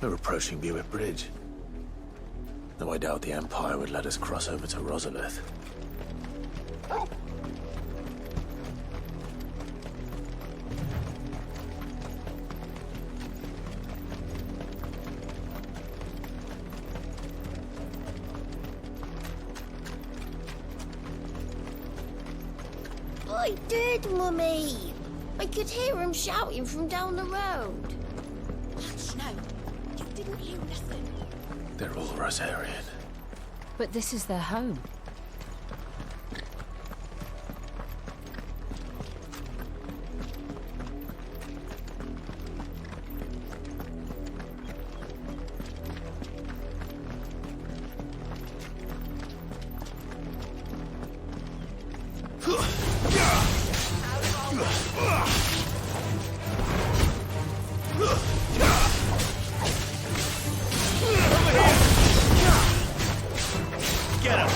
We're approaching Buick Bridge. Though I doubt the Empire would let us cross over to Rosalith. I did, Mummy. I could hear him shouting from down the road. No, you didn't hear nothing. They're all Rosarian. But this is their home. Get him!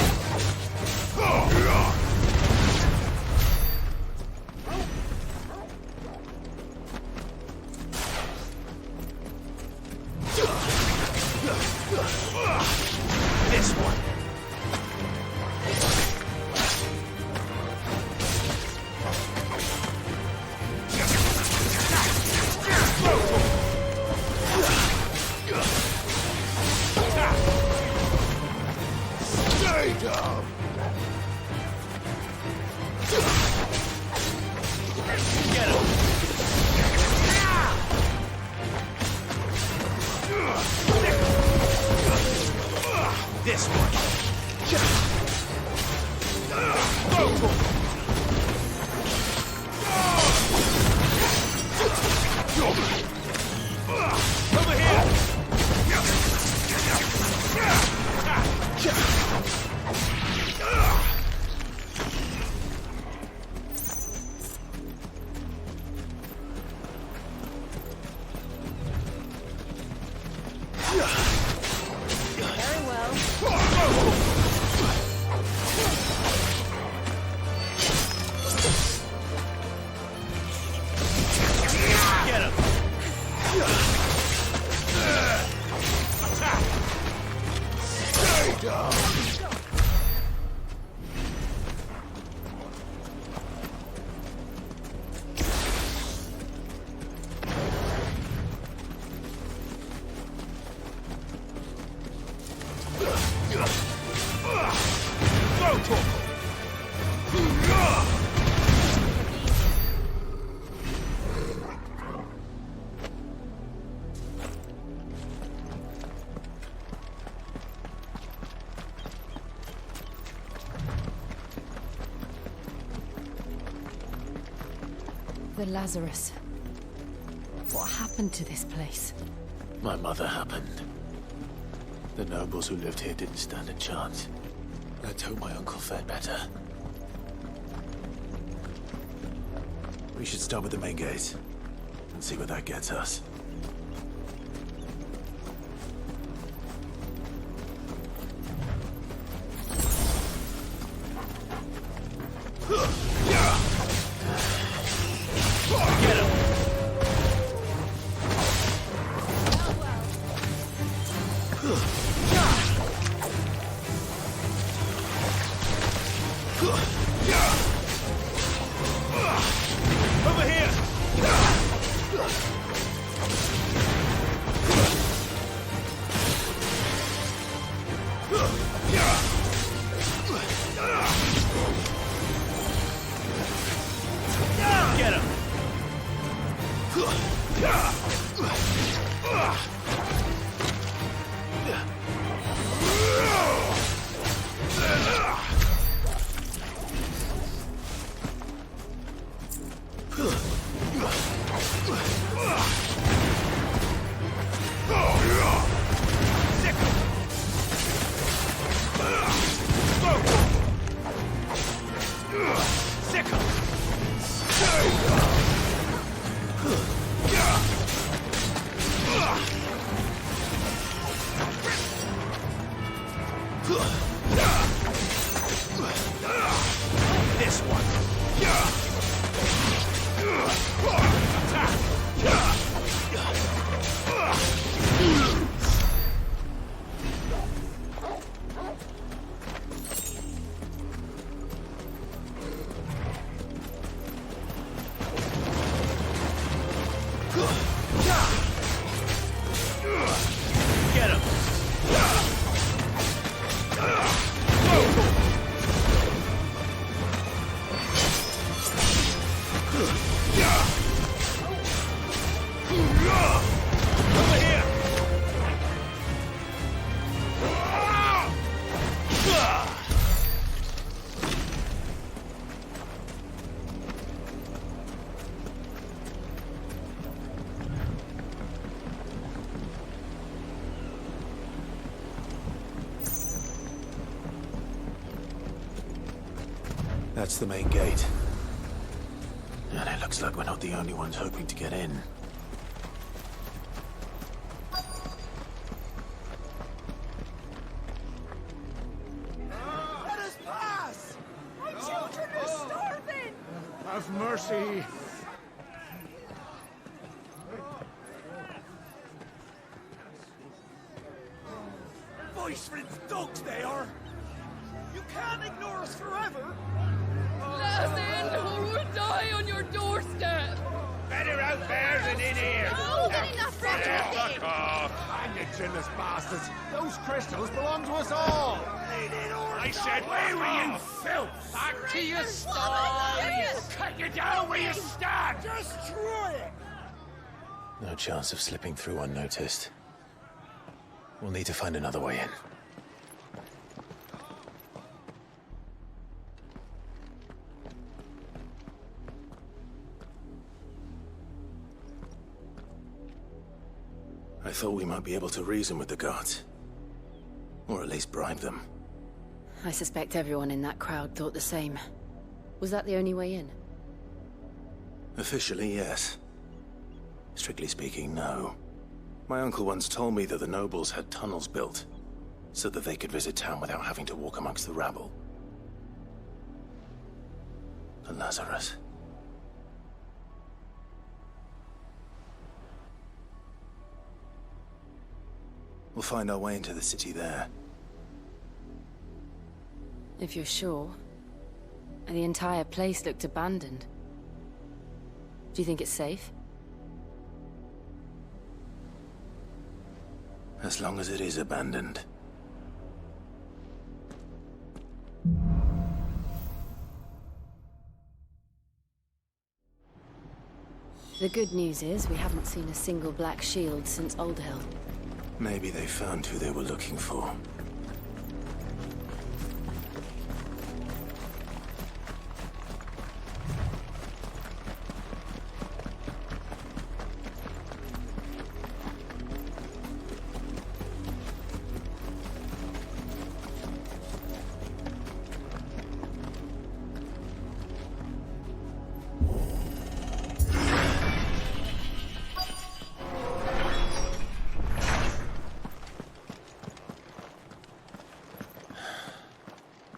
This one! Stay down! Get him! This one! Over here! Very well. Get him! Attack! Stay down! Go, Torkel! The Lazarus. What happened to this place? My mother happened. The nobles who lived here didn't stand a chance. Let's hope my uncle fared better. We should start with the main gate and see where that gets us. Get him! Over here! Get him! That's the main gate. And it looks like we're not the only ones hoping to get in. Let us pass! My children are starving! Have mercy! Voice ripped dogs they are! You can't ignore us forever! Let us in, or we'll die on your doorstep! Better out there than in here! Oh, get enough for everything! Fuck off! Hang it, chinless bastards! Those crystals belong to us all! I said, where were you, filth? Back to your stalls! Cut you down where you stand! Destroy it! No chance of slipping through unnoticed. We'll need to find another way in. I thought we might be able to reason with the guards. Or at least bribe them. I suspect everyone in that crowd thought the same. Was that the only way in? Officially, yes. Strictly speaking, no. My uncle once told me that the nobles had tunnels built, so that they could visit town without having to walk amongst the rabble. The Lazarus. We'll find our way into the city there. If you're sure. The entire place looked abandoned. Do you think it's safe? As long as it is abandoned. The good news is we haven't seen a single black shield since Old Hill. Maybe they found who they were looking for.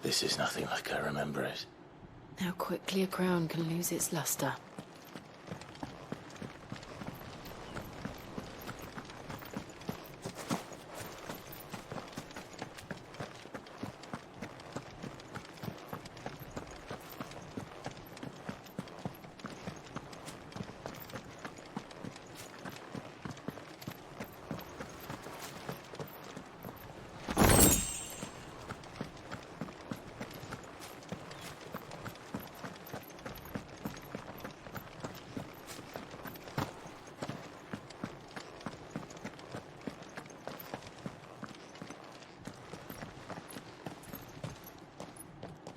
This is nothing like I remember it. How quickly a crown can lose its luster.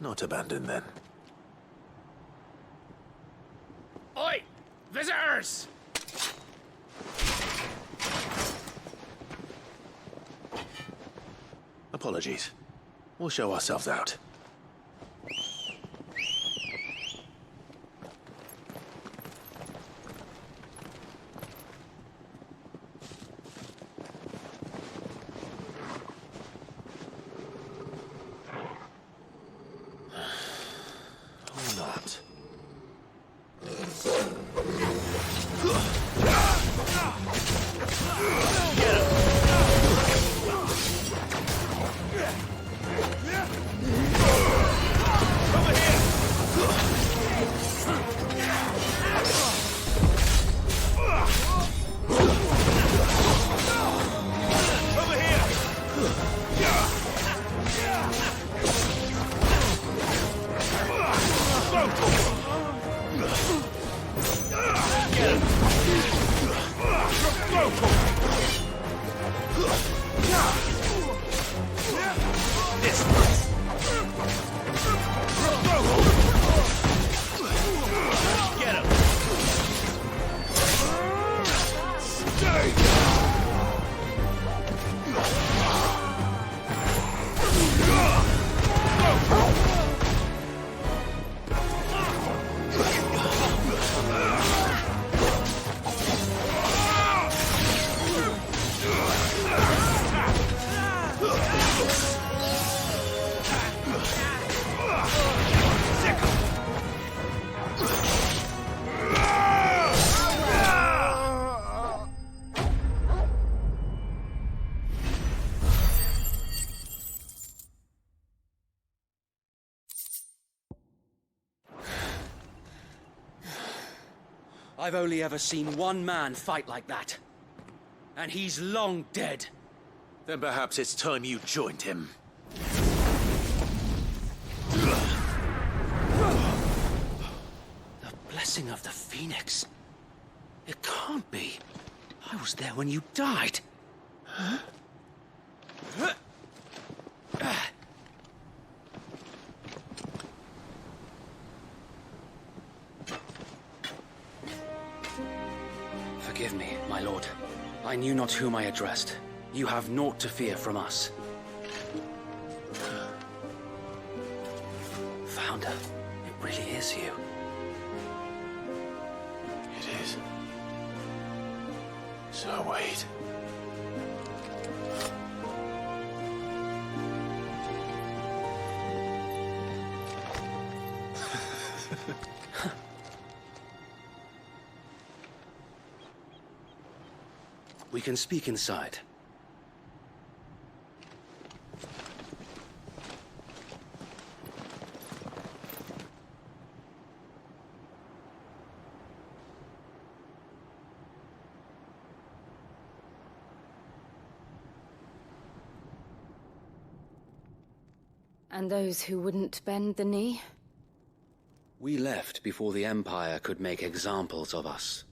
Not abandoned, then. Oi! Visitors! Apologies. We'll show ourselves out. Or not. Get him! I've only ever seen one man fight like that. And he's long dead. Then perhaps it's time you joined him. The blessing of the Phoenix. It can't be. I was there when you died. Huh? Forgive me, my lord. I knew not whom I addressed. You have naught to fear from us. Founder, it really is you. It is. So wait. We can speak inside. And those who wouldn't bend the knee? We left before the Empire could make examples of us,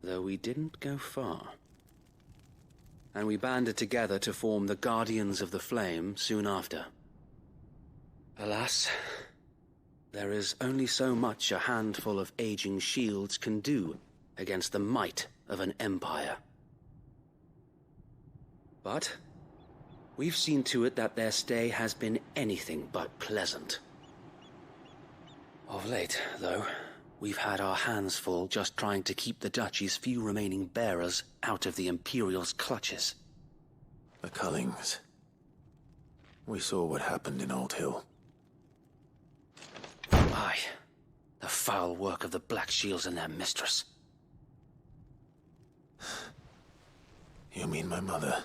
though we didn't go far. And we banded together to form the Guardians of the Flame soon after. Alas, there is only so much a handful of aging shields can do against the might of an empire. But we've seen to it that their stay has been anything but pleasant. Of late, though, we've had our hands full just trying to keep the Duchy's few remaining bearers out of the Imperial's clutches. The Cullings. We saw what happened in Old Hill. Aye. The foul work of the Black Shields and their mistress. You mean my mother?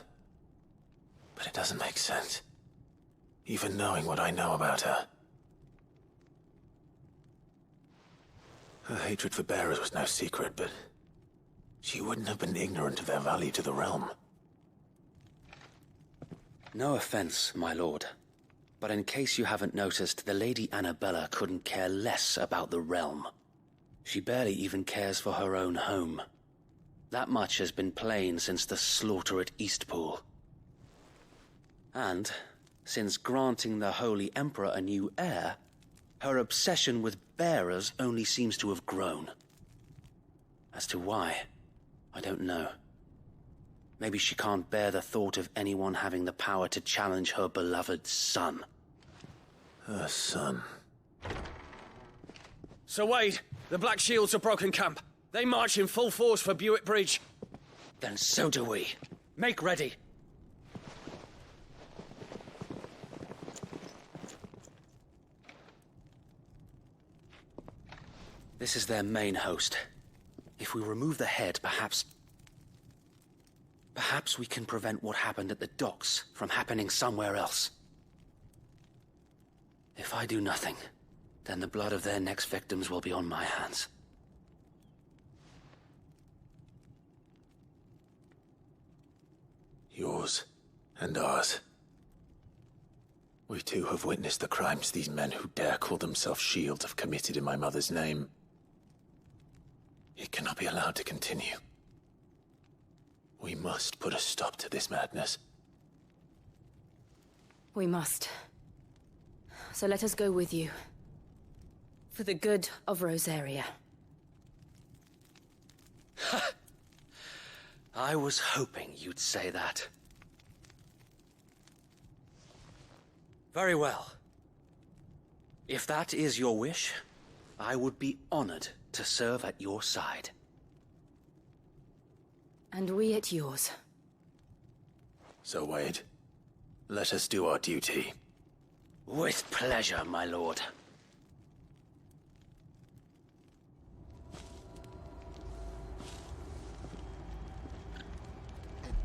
But it doesn't make sense. Even knowing what I know about her. Her hatred for bearers was no secret, but she wouldn't have been ignorant of their value to the realm. No offense, my lord, but in case you haven't noticed, the Lady Annabella couldn't care less about the realm. She barely even cares for her own home. That much has been plain since the slaughter at Eastpool. And, since granting the Holy Emperor a new heir, her obsession with bearers only seems to have grown. As to why, I don't know. Maybe she can't bear the thought of anyone having the power to challenge her beloved son. Her son. Sir Wade, the Black Shields have broken camp. They march in full force for Buick Bridge. Then so do we. Make ready. This is their main host. If we remove the head, perhaps we can prevent what happened at the docks from happening somewhere else. If I do nothing, then the blood of their next victims will be on my hands. Yours and ours. We too have witnessed the crimes these men who dare call themselves shields have committed in my mother's name. It cannot be allowed to continue. We must put a stop to this madness. We must. So let us go with you. For the good of Rosaria. I was hoping you'd say that. Very well. If that is your wish, I would be honored to serve at your side. And we at yours. So, Wade, let us do our duty. With pleasure, my lord.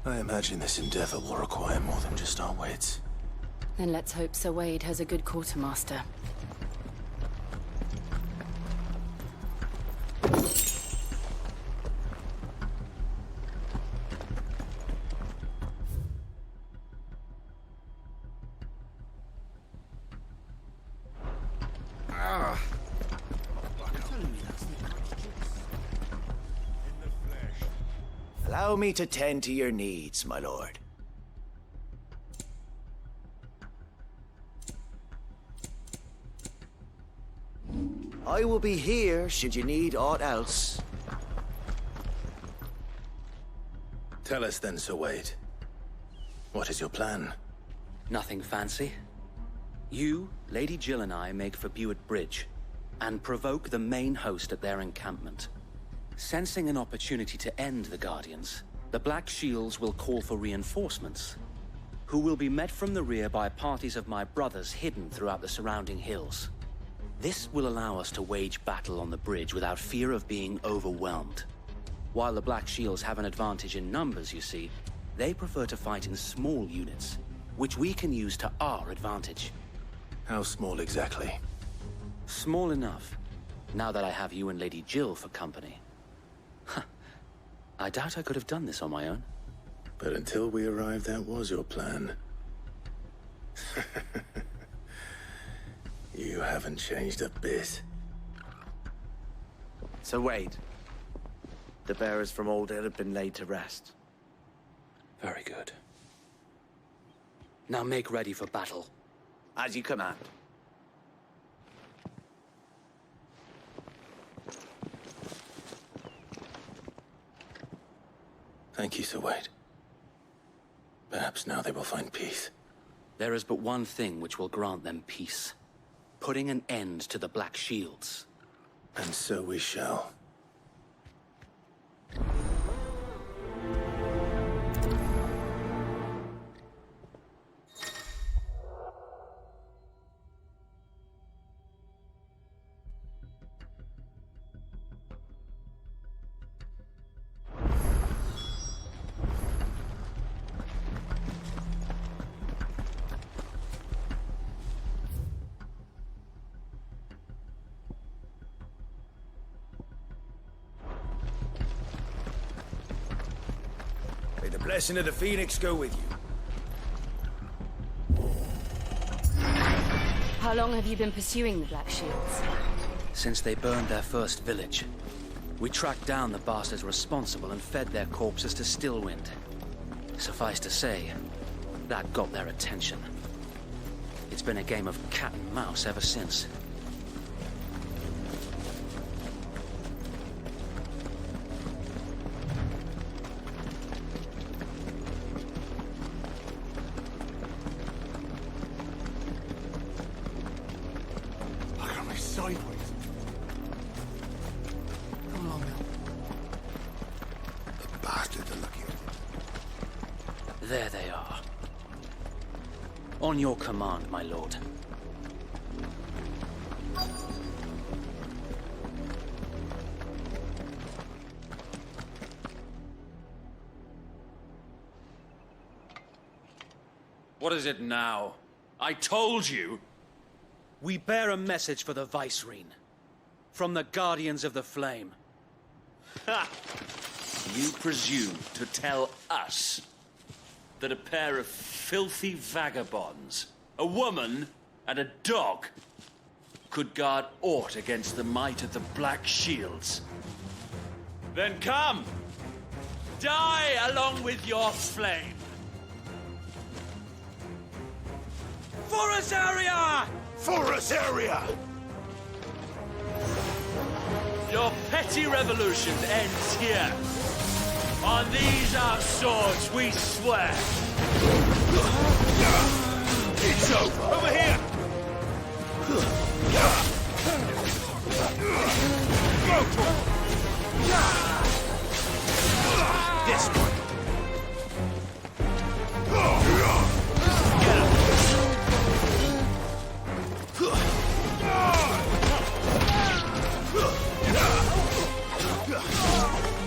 I imagine this endeavor will require more than just our wits. Then let's hope Sir Wade has a good quartermaster. allow me to tend to your needs, my lord. I will be here should you need aught else. Tell us then, Sir Wade. What is your plan? Nothing fancy. You, Lady Jill and I make for Buett Bridge, and provoke the main host at their encampment. Sensing an opportunity to end the Guardians, the Black Shields will call for reinforcements, who will be met from the rear by parties of my brothers hidden throughout the surrounding hills. This will allow us to wage battle on the bridge without fear of being overwhelmed. While the Black Shields have an advantage in numbers, you see, they prefer to fight in small units, which we can use to our advantage. How small exactly? Small enough, now that I have you and Lady Jill for company. I doubt I could have done this on my own. But until we arrived, that was your plan. You haven't changed a bit. Sir Wade, the bearers from Old Hill have been laid to rest. Very good. Now make ready for battle. As you command. Thank you, Sir Wade. Perhaps now they will find peace. There is but one thing which will grant them peace. Putting an end to the Black Shields. And so we shall. May the blessing of the Phoenix go with you. How long have you been pursuing the Black Shields? Since they burned their first village, we tracked down the bastards responsible and fed their corpses to Stillwind. Suffice to say, that got their attention. It's been a game of cat and mouse ever since. Look at me sideways. Come along now. The bastards are looking at you. There they are. On your command, my lord. What is it now? I told you! We bear a message for the Vicereine. From the Guardians of the Flame. Ha! You presume to tell us that a pair of filthy vagabonds, a woman and a dog, could guard aught against the might of the Black Shields? Then come! Die along with your flame! For us, area! For us, area! Your petty revolution ends here. On these our swords we swear. It's over! Over here! This one.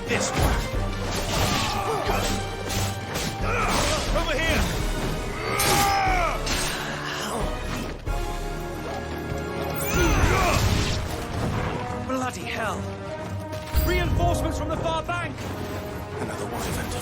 This one! Over here! Bloody hell! Reinforcements from the far bank! Another wyvern to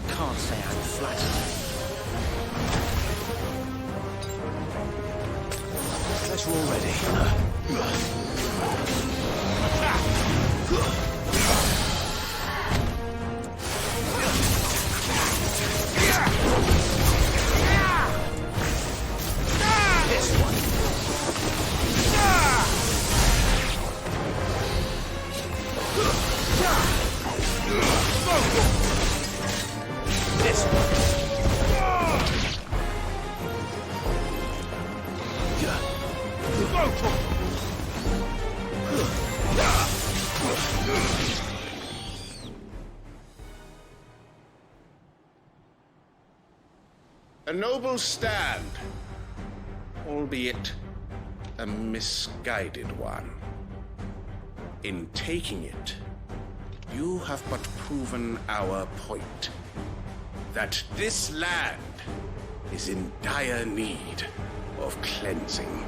I can't say I'm flattered. Guess we're all ready. This one. This one. A noble stand, albeit a misguided one. In taking it, you have but proven our point. That this land is in dire need of cleansing.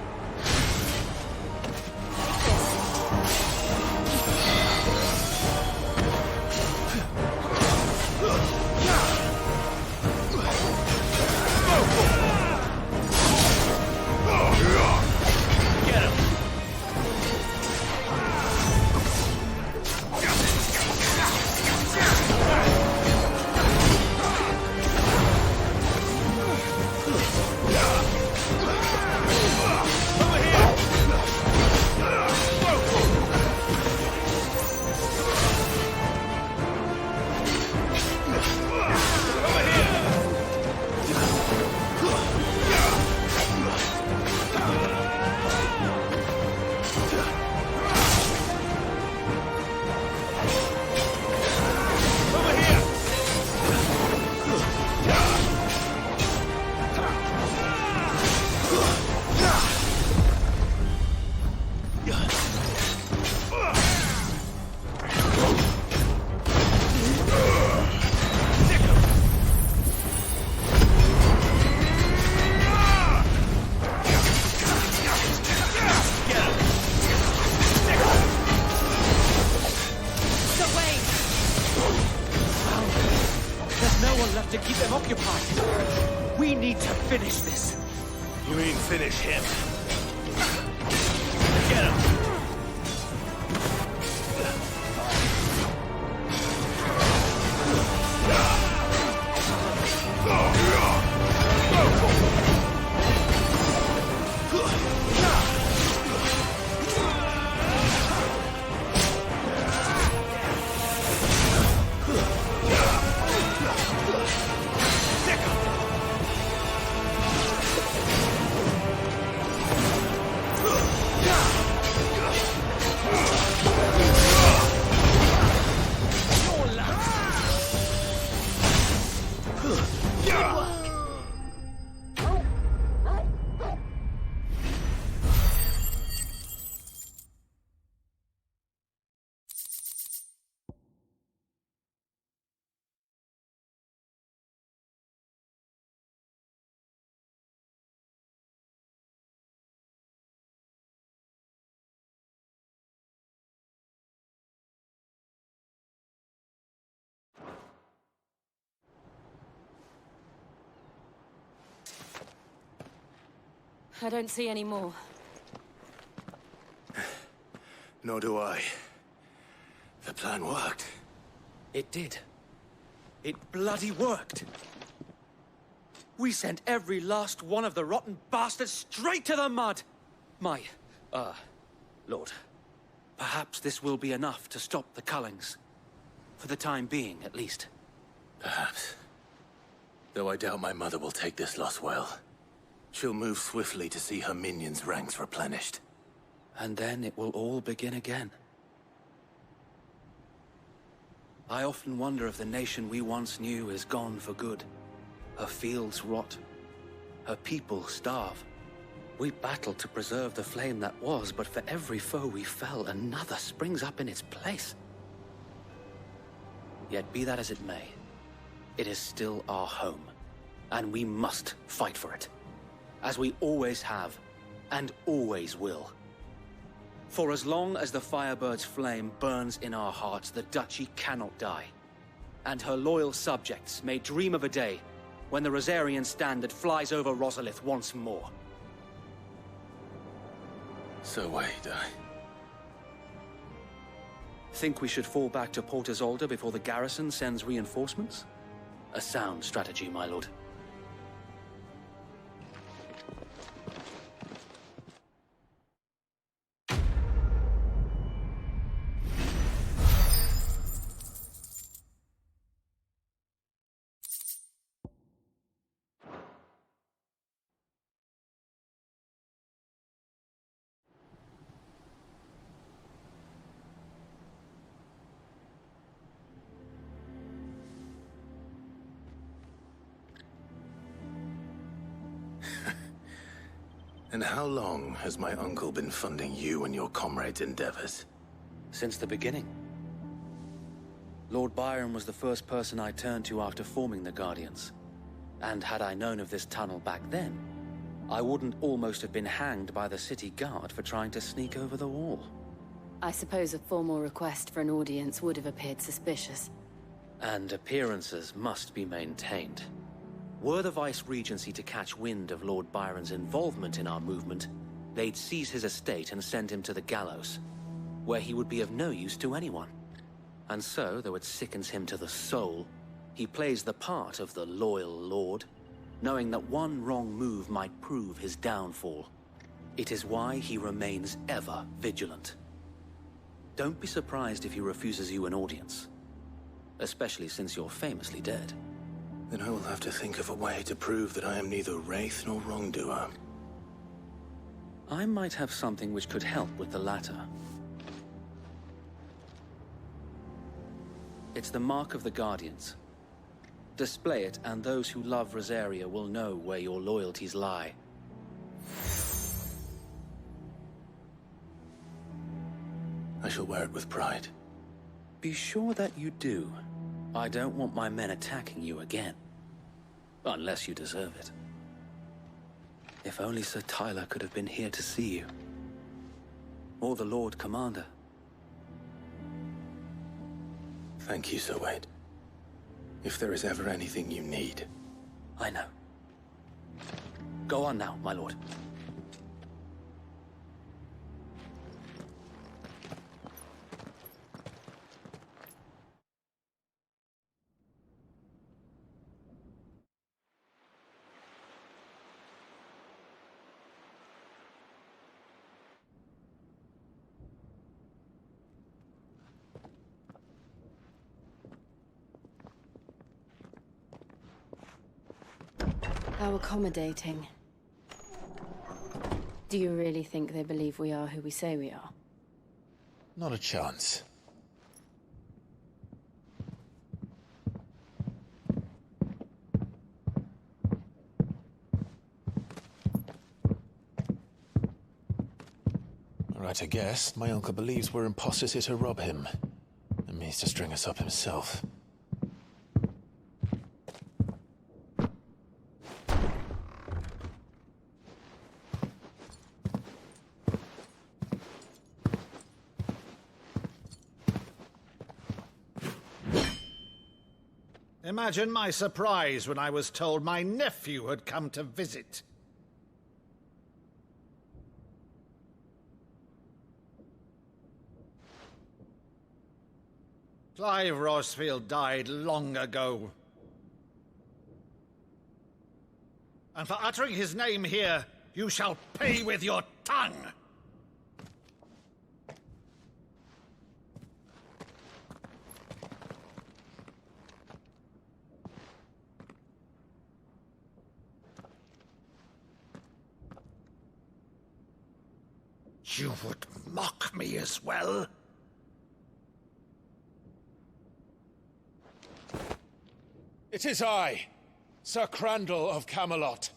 To keep them occupied. We need to finish this. You mean finish him? Get him. I don't see any more. Nor do I. The plan worked. It did. It bloody worked. We sent every last one of the rotten bastards straight to the mud. My, Lord, perhaps this will be enough to stop the Cullings. For the time being, at least. Perhaps. Though I doubt my mother will take this loss well. She'll move swiftly to see her minions' ranks replenished. And then it will all begin again. I often wonder if the nation we once knew is gone for good. Her fields rot. Her people starve. We battled to preserve the flame that was, but for every foe we fell, another springs up in its place. Yet be that as it may, it is still our home, and we must fight for it. As we always have, and always will. For as long as the Firebird's flame burns in our hearts, the Duchy cannot die. and her loyal subjects may dream of a day when the Rosarian standard flies over Rosalith once more. So wait, Think we should fall back to Port Isolde before the garrison sends reinforcements? A sound strategy, my lord. And how long has my uncle been funding you and your comrades' endeavors? Since the beginning. Lord Byron was the first person I turned to after forming the Guardians. And had I known of this tunnel back then, I wouldn't almost have been hanged by the city guard for trying to sneak over the wall. I suppose a formal request for an audience would have appeared suspicious. And appearances must be maintained. Were the Vice-Regency to catch wind of Lord Byron's involvement in our movement, they'd seize his estate and send him to the gallows, where he would be of no use to anyone. And so, though it sickens him to the soul, he plays the part of the loyal lord, knowing that one wrong move might prove his downfall. It is why he remains ever vigilant. Don't be surprised if he refuses you an audience, especially since you're famously dead. Then I will have to think of a way to prove that I am neither wraith nor wrongdoer. I might have something which could help with the latter. It's the mark of the Guardians. Display it, and those who love Rosaria will know where your loyalties lie. I shall wear it with pride. Be sure that you do. I don't want my men attacking you again. Unless you deserve it. If only Sir Tyler could have been here to see you. Or the Lord Commander. Thank you, Sir Wade. If there is ever anything you need. I know. Go on now, my lord. How accommodating. Do you really think they believe we are who we say we are? Not a chance. Right, I guess. My uncle believes we're imposters here to rob him. And means to string us up himself. Imagine my surprise when I was told my nephew had come to visit. Clive Rosfield died long ago. And for uttering his name here, you shall pay with your tongue! You would mock me as well? It is I, Sir Crandall of Camelot,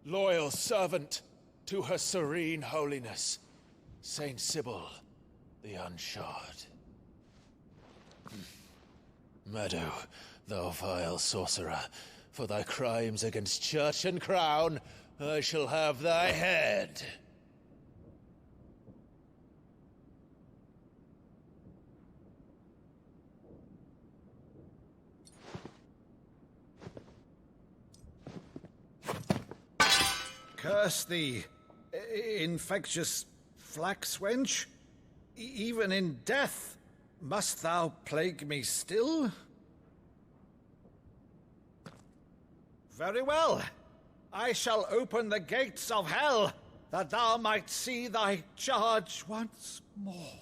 loyal servant to Her Serene Holiness, Saint Sybil the Unshod. Meadow, thou vile sorcerer, for thy crimes against church and crown, I shall have thy head. Curse thee, infectious flax wench. Even in death, must thou plague me still? Very well. I shall open the gates of hell, that thou might see thy charge once more.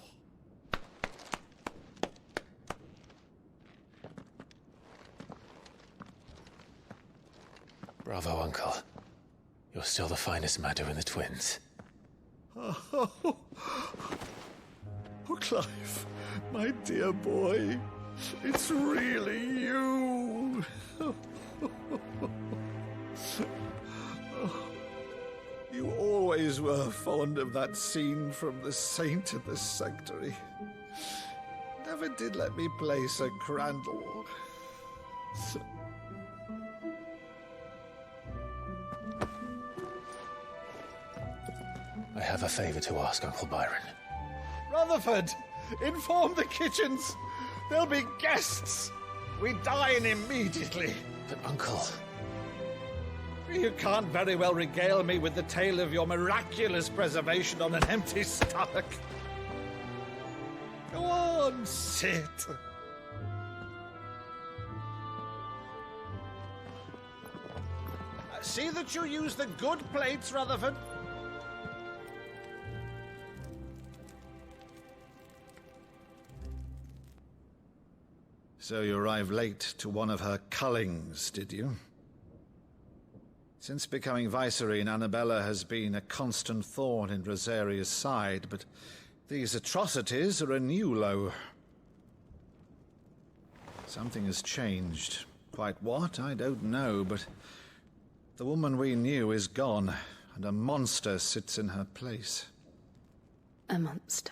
Bravo, Uncle. You're still the finest Maddo in the twins. Oh, Clive, my dear boy, it's really you. You always were fond of that scene from The Saint in the Sanctuary. Never did let me play Sir Crandall. I have a favor to ask, Uncle Byron. Rutherford, inform the kitchens. There'll be guests. We dine immediately. But, Uncle... You can't very well regale me with the tale of your miraculous preservation on an empty stomach. Go on, sit. See that you use the good plates, Rutherford. So you arrived late to one of her cullings, did you? Since becoming Vicereine, Annabella has been a constant thorn in Rosaria's side, but these atrocities are a new low. Something has changed. Quite what, I don't know, but the woman we knew is gone, and a monster sits in her place. A monster?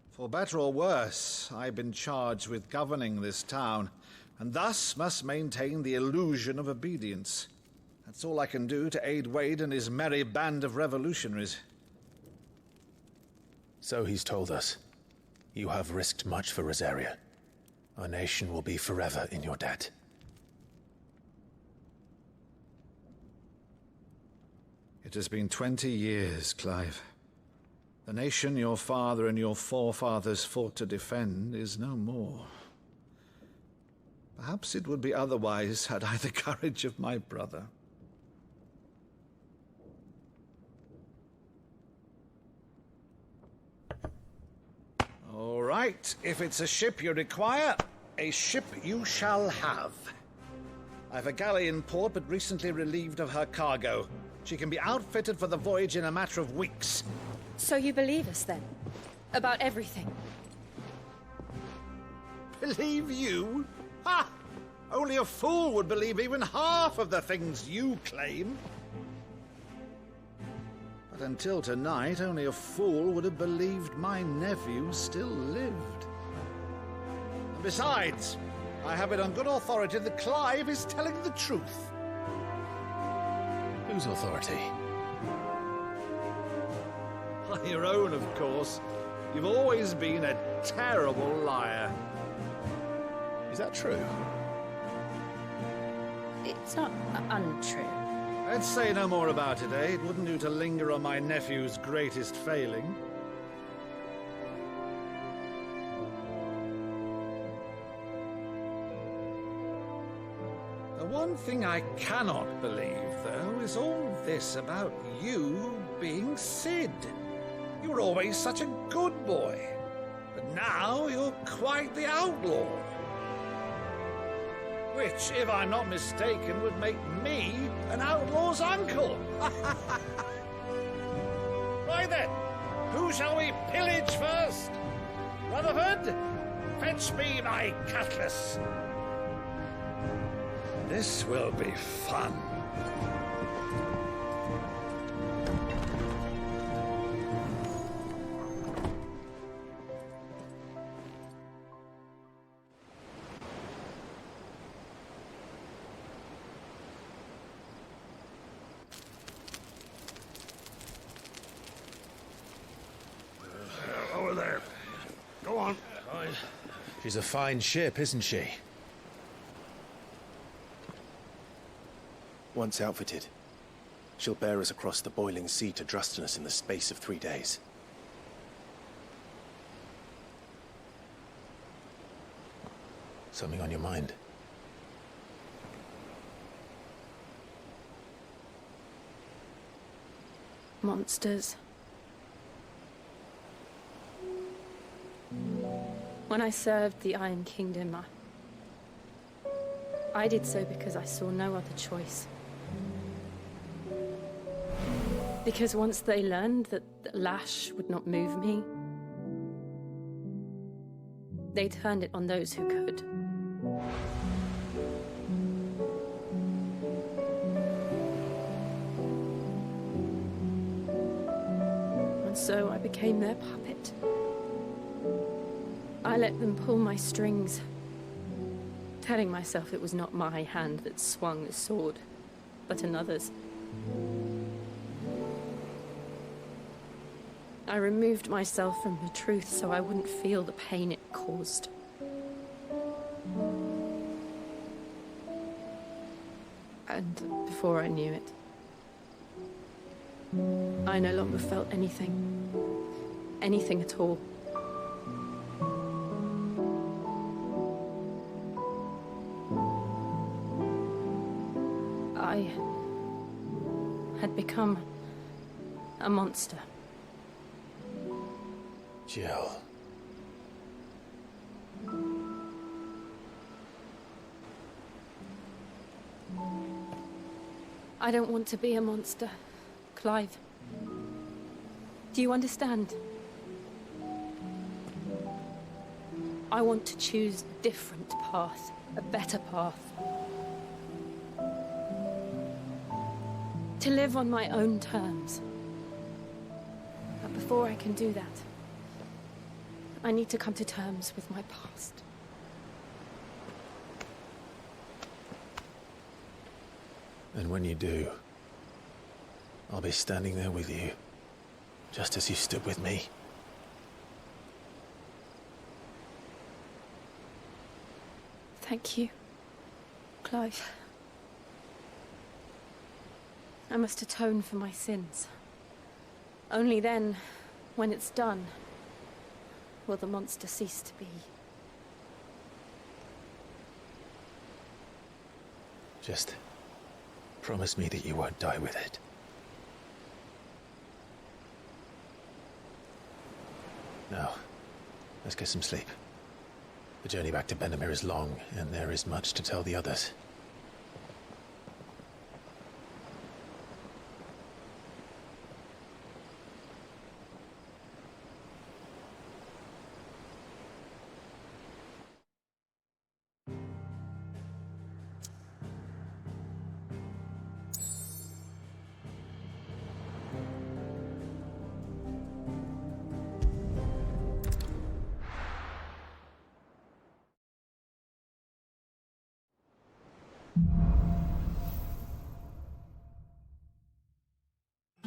For better or worse, I've been charged with governing this town, and thus must maintain the illusion of obedience. That's all I can do to aid Wade and his merry band of revolutionaries. So he's told us. You have risked much for Rosaria. Our nation will be forever in your debt. It has been 20 years, Clive. The nation your father and your forefathers fought to defend is no more. Perhaps it would be otherwise had I the courage of my brother. All right, if it's a ship you require, a ship you shall have. I've a galley in port, but recently relieved of her cargo. She can be outfitted for the voyage in a matter of weeks. So you believe us, then? About everything? Believe you? Ha! Only a fool would believe even half of the things you claim. But until tonight, only a fool would have believed my nephew still lived. And besides, I have it on good authority that Clive is telling the truth. Whose authority? Your own, of course. You've always been a terrible liar. Is that true? It's not untrue. Let's say no more about it, eh? It wouldn't do to linger on my nephew's greatest failing. The one thing I cannot believe, though, is all this about you being Sid. You were always such a good boy, but now you're quite the outlaw. Which, if I'm not mistaken, would make me an outlaw's uncle. Right then, who shall we pillage first? Rutherford, fetch me my cutlass. This will be fun. Over there. Go on. She's a fine ship, isn't she? Once outfitted, She'll bear us across the boiling sea to Drustinus in the space of 3 days. Something on your mind? Monsters. When I served the Iron Kingdom, I did so because I saw no other choice. Because once they learned that the lash would not move me, they turned it on those who could. And so I became their puppet. I let them pull my strings, telling myself it was not my hand that swung the sword, but another's. I removed myself from the truth so I wouldn't feel the pain it caused. And before I knew it, I no longer felt anything. Anything at all. I had become a monster. Jill. I don't want to be a monster, Clive. Do you understand? I want to choose a different path, a better path. To live on my own terms. But before I can do that, I need to come to terms with my past. And when you do, I'll be standing there with you, just as you stood with me. Thank you, Clive. I must atone for my sins. Only then, when it's done, will the monster cease to be. Just promise me that you won't die with it. Now, let's get some sleep. The journey back to Benamir is long, and there is much to tell the others.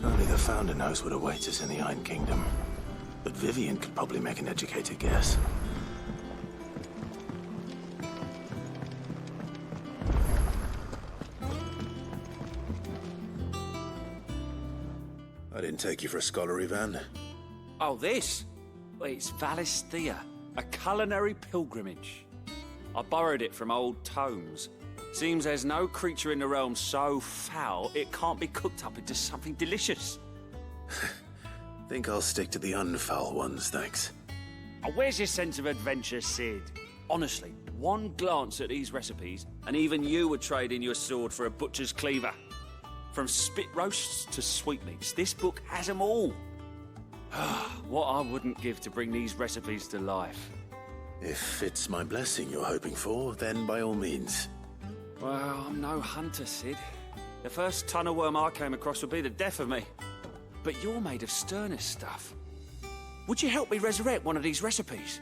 Only the Founder knows what awaits us in the Iron Kingdom. But Vivian could probably make an educated guess. I didn't take you for a scholar, Ivan. Oh, this? Well, it's Valisthea, a culinary pilgrimage. I borrowed it from old tomes. Seems there's no creature in the realm so foul it can't be cooked up into something delicious. Think I'll stick to the unfoul ones, thanks. Oh, where's your sense of adventure, Sid? Honestly, one glance at these recipes, and even you would trade in your sword for a butcher's cleaver. From spit roasts to sweetmeats, this book has them all. What I wouldn't give to bring these recipes to life. If it's my blessing you're hoping for, then by all means. Well, I'm no hunter, Sid. The first tunnel worm I came across would be the death of me. But you're made of sterner stuff. Would you help me resurrect one of these recipes?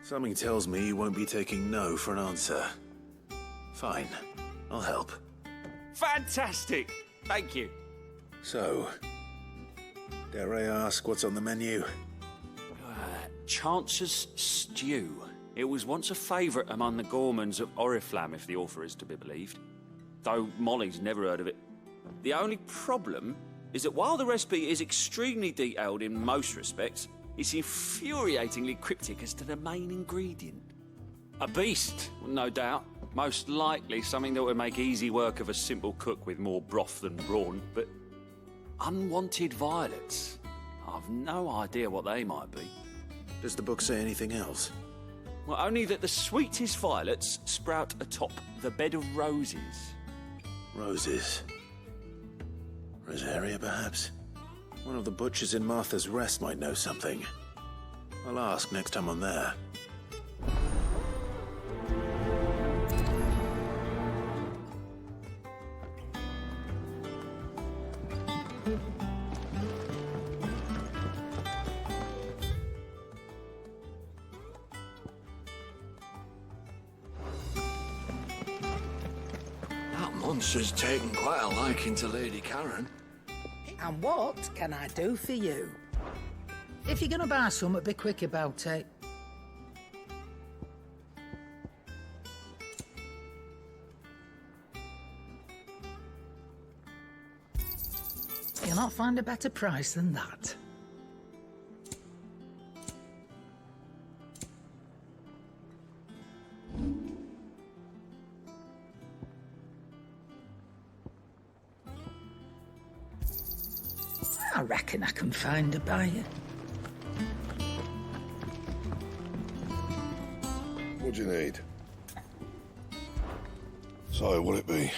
Something tells me you won't be taking no for an answer. Fine, I'll help. Fantastic! Thank you. So, dare I ask what's on the menu? Chancer's stew. It was once a favourite among the Gormans of Oriflamme, if the author is to be believed. Though Molly's never heard of it. The only problem is that while the recipe is extremely detailed in most respects, it's infuriatingly cryptic as to the main ingredient. A beast, no doubt. Most likely something that would make easy work of a simple cook with more broth than brawn, but unwanted violets. I've no idea what they might be. Does the book say anything else? Well, only that the sweetest violets sprout atop the bed of roses. Roses. Rosaria, perhaps? One of the butchers in Martha's Rest might know something. I'll ask next time I'm there. That monster's taken quite a liking to Lady Karen. And what can I do for you? If you're gonna buy something, be quick about it. You'll not find a better price than that. I reckon I can find a buyer. What do you need? So, what'll it be?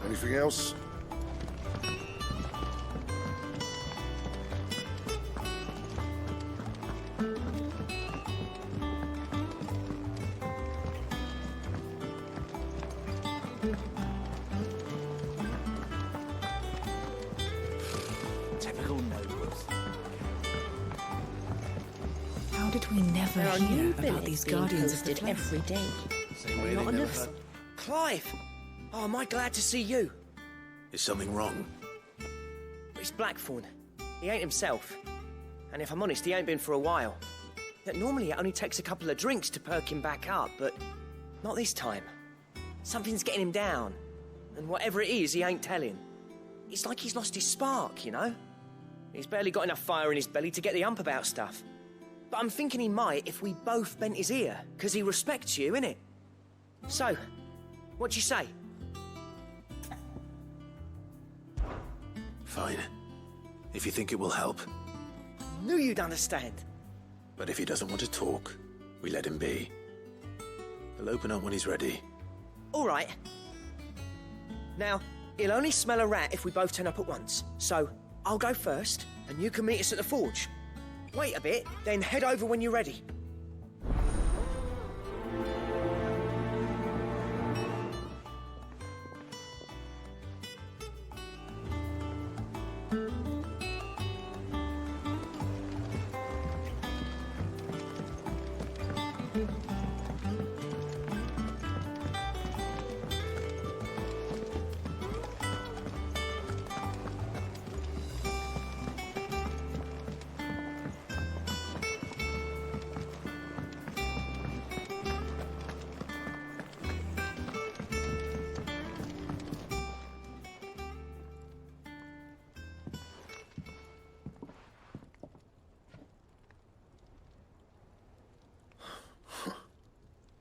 Anything else? Typical nobles. How did we never There are hear new about billets these being guardians of the posted place? every day. Same way Not they never enough. heard. Clive! Oh, am I glad to see you? Is something wrong? It's Blackthorn. He ain't himself. And if I'm honest, he ain't been for a while. Yet normally it only takes a couple of drinks to perk him back up, but not this time. Something's getting him down. And whatever it is, he ain't telling. It's like he's lost his spark, you know? He's barely got enough fire in his belly to get the ump about stuff. But I'm thinking he might if we both bent his ear, because he respects you, innit? So, what you say? Fine. If you think it will help. Knew you'd understand. But if he doesn't want to talk, we let him be. He'll open up when he's ready. All right. Now, he'll only smell a rat if we both turn up at once. So, I'll go first, and you can meet us at the forge. Wait a bit, then head over when you're ready.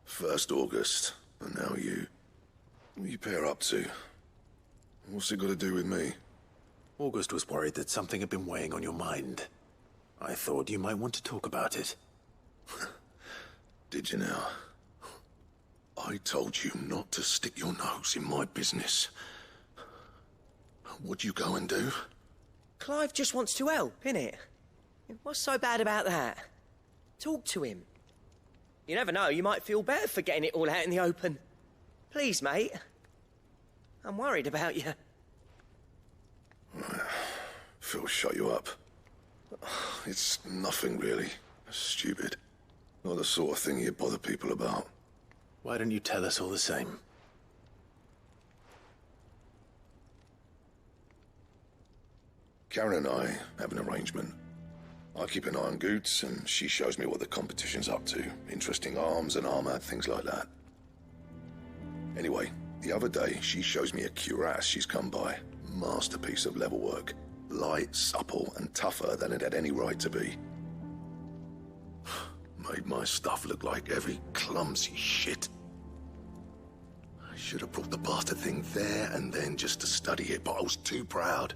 First August, and now you. What you pair up to? What's it got to do with me? August was worried that something had been weighing on your mind. I thought you might want to talk about it. Did you now? I told you not to stick your nose in my business. What'd you go and do? Clive just wants to help, innit? What's so bad about that? Talk to him. You never know, you might feel better for getting it all out in the open. Please, mate. I'm worried about you. Phil shut you up. It's nothing really. Stupid. Not the sort of thing you bother people about. Why don't you tell us all the same? Karen and I have an arrangement. I keep an eye on Goots, and she shows me what the competition's up to. Interesting arms and armor, things like that. Anyway, the other day, she shows me a cuirass she's come by. Masterpiece of level work. Light, supple, and tougher than it had any right to be. Made my stuff look like heavy, clumsy shit. I should have brought the bastard thing there and then just to study it, but I was too proud.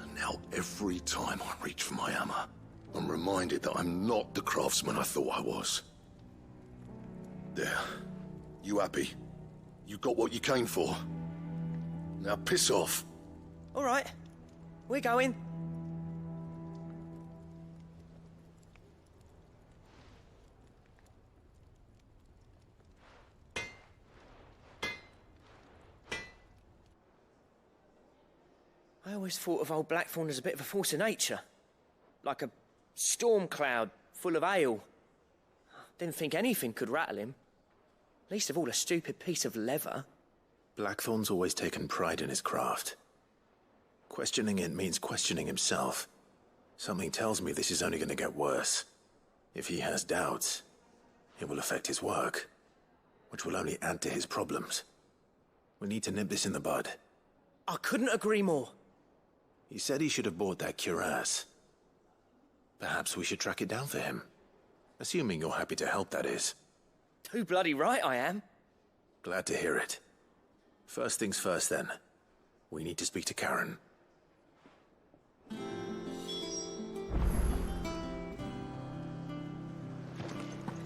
And now every time I reach for my hammer, I'm reminded that I'm not the craftsman I thought I was. There. You happy? You got what you came for. Now piss off. All right. We're going. I always thought of old Blackthorn as a bit of a force of nature. Like a storm cloud full of hail. Didn't think anything could rattle him. Least of all a stupid piece of leather. Blackthorn's always taken pride in his craft. Questioning it means questioning himself. Something tells me this is only going to get worse. If he has doubts, it will affect his work, which will only add to his problems. We need to nip this in the bud. I couldn't agree more. He said he should have bought that cuirass. Perhaps we should track it down for him. Assuming you're happy to help, that is. Too bloody right I am. Glad to hear it. First things first, then. We need to speak to Karen.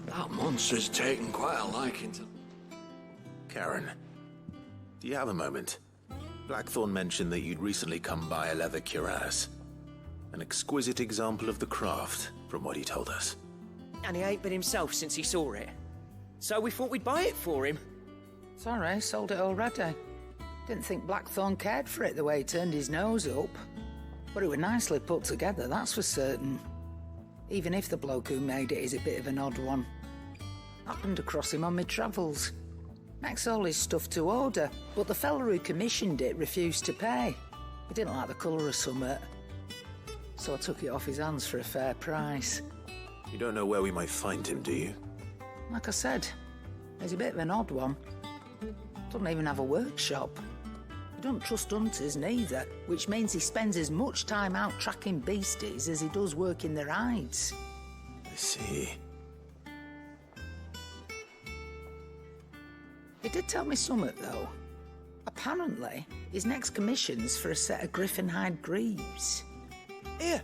That monster's taken quite a liking to... Karen, do you have a moment? Blackthorn mentioned that you'd recently come by a leather cuirass. An exquisite example of the craft, from what he told us. And he ain't been himself since he saw it. So we thought we'd buy it for him. Sorry, sold it already. Didn't think Blackthorn cared for it the way he turned his nose up. But it was nicely put together, that's for certain. Even if the bloke who made it is a bit of an odd one. Happened across him on my travels. Makes all his stuff to order, but the fella who commissioned it refused to pay. He didn't like the colour of summit. So I took it off his hands for a fair price. You don't know where we might find him, do you? Like I said, he's a bit of an odd one. Doesn't even have a workshop. He don't trust hunters neither, which means he spends as much time out tracking beasties as he does working their hides. I see. He did tell me something, though. Apparently, his next commission's for a set of griffin hide greaves. Here,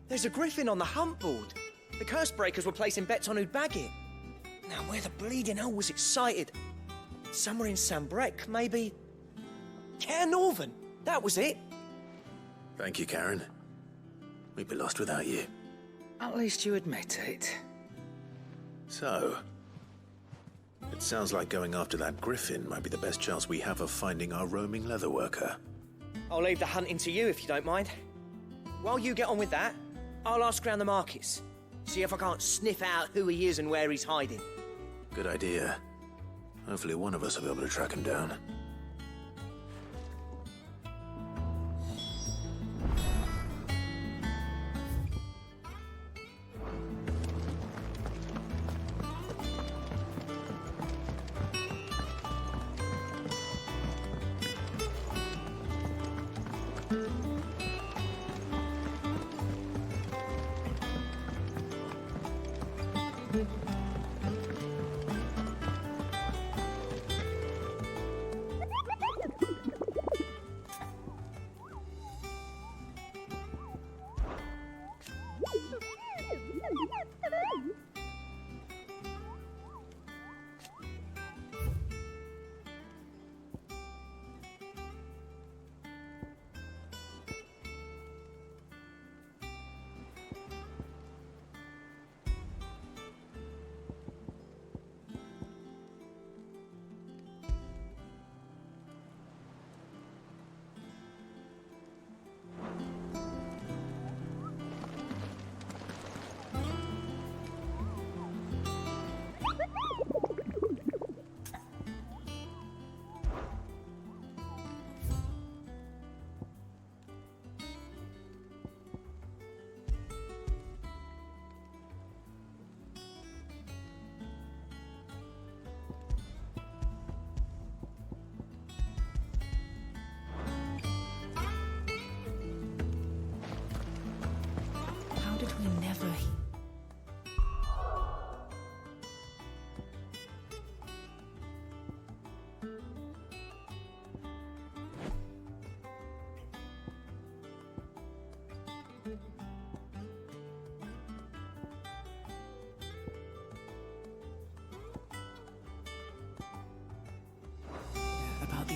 there's a griffin on the hunt board. The curse breakers were placing bets on who'd bag it. Now, where the bleeding hell was it sighted? Somewhere in Sambrec, maybe... Care Northern, that was it. Thank you, Karen. We'd be lost without you. At least you admit it. So, it sounds like going after that griffin might be the best chance we have of finding our roaming leatherworker. I'll leave the hunting to you if you don't mind. While you get on with that, I'll ask around the markets. See if I can't sniff out who he is and where he's hiding. Good idea. Hopefully one of us will be able to track him down.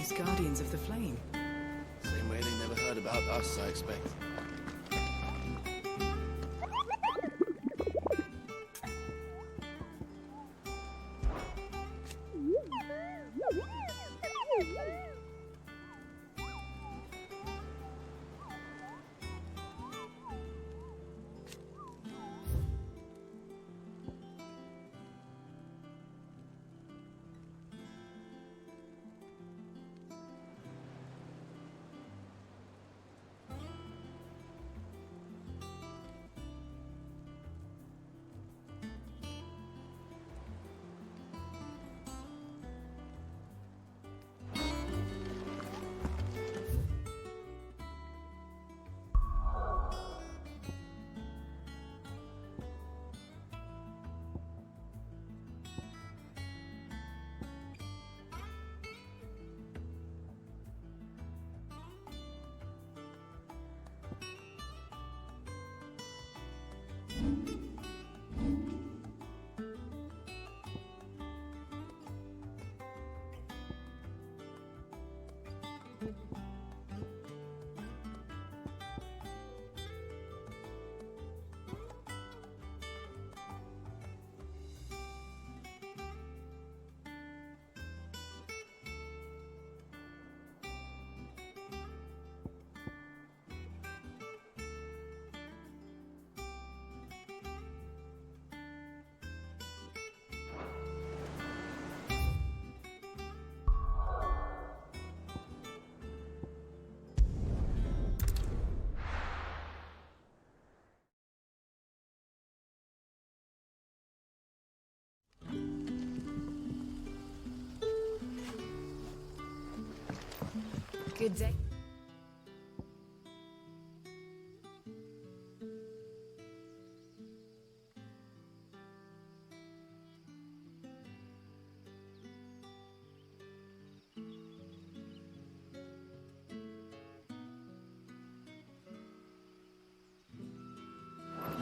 These Guardians of the Flame. Same way they never heard about us, I expect. Good day.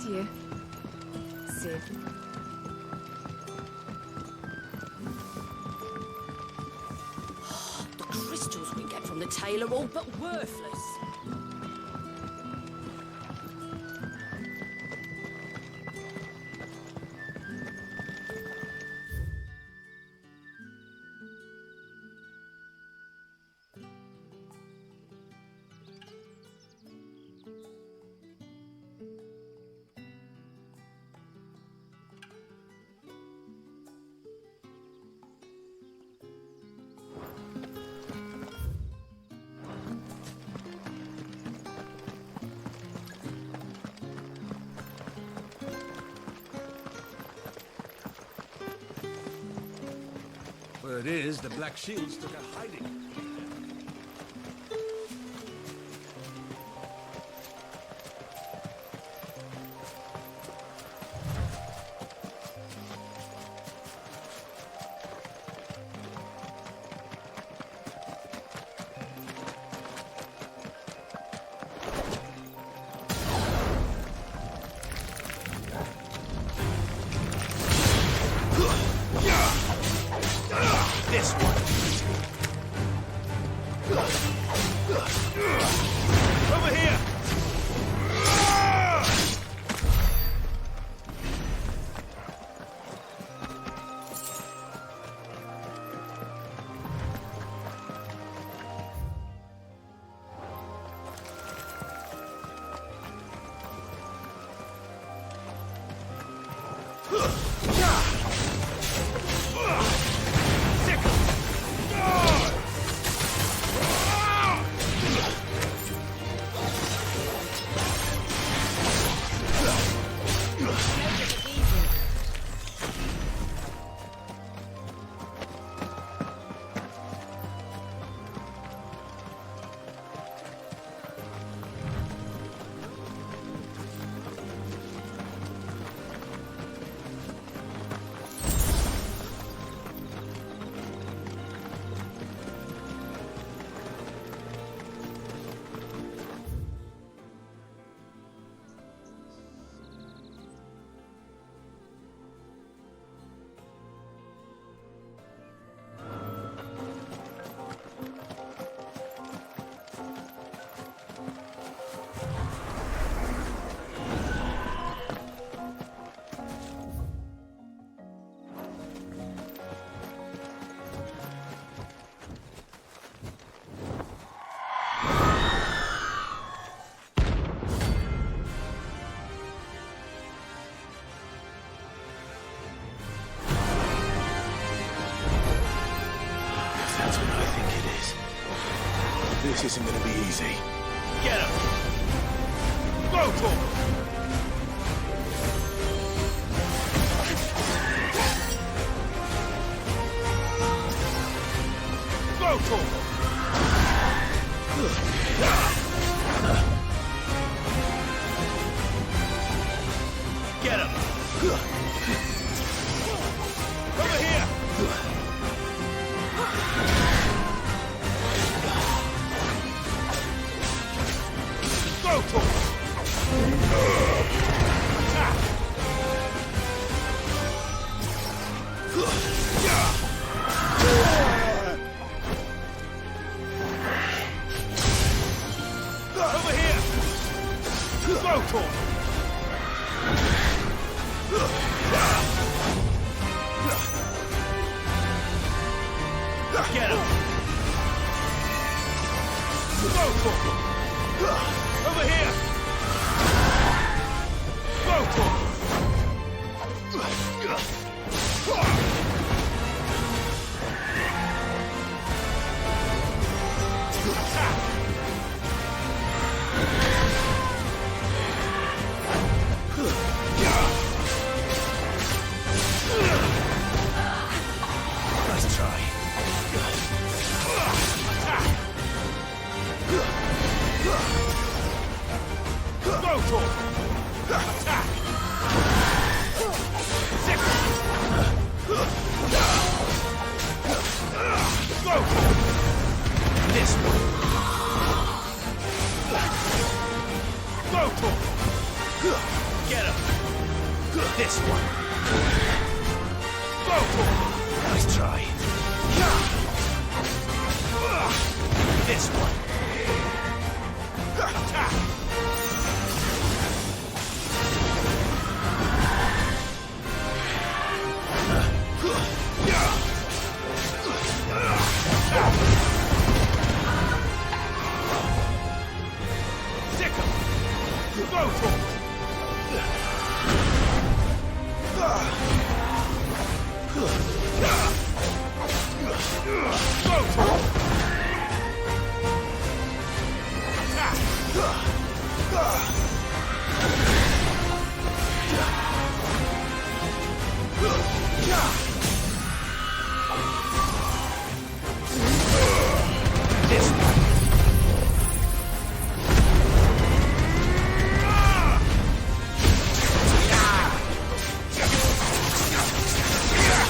Dear. Sid. The crystals we get from the tail are all but worthless. Word is, the Black Shields took a hiding. This one. Over here. This isn't gonna be easy. Get him! Go, Torgal! Go, Torgal! Get him! Over here! Go, Torgal! Attack! Over here! Go, Torgal! Get him! Go, Torgal! Over here! Go, Torgal! Attack! Nice try. Attack! Go, Torgal! Attack! Sick! Go, Torgal! This one! Go, Torgal! Get him! This one! Go, Torgal! Nice try. This one! Attack! Sick him! Go, Torgal! Go, Torgal! Attack! This one!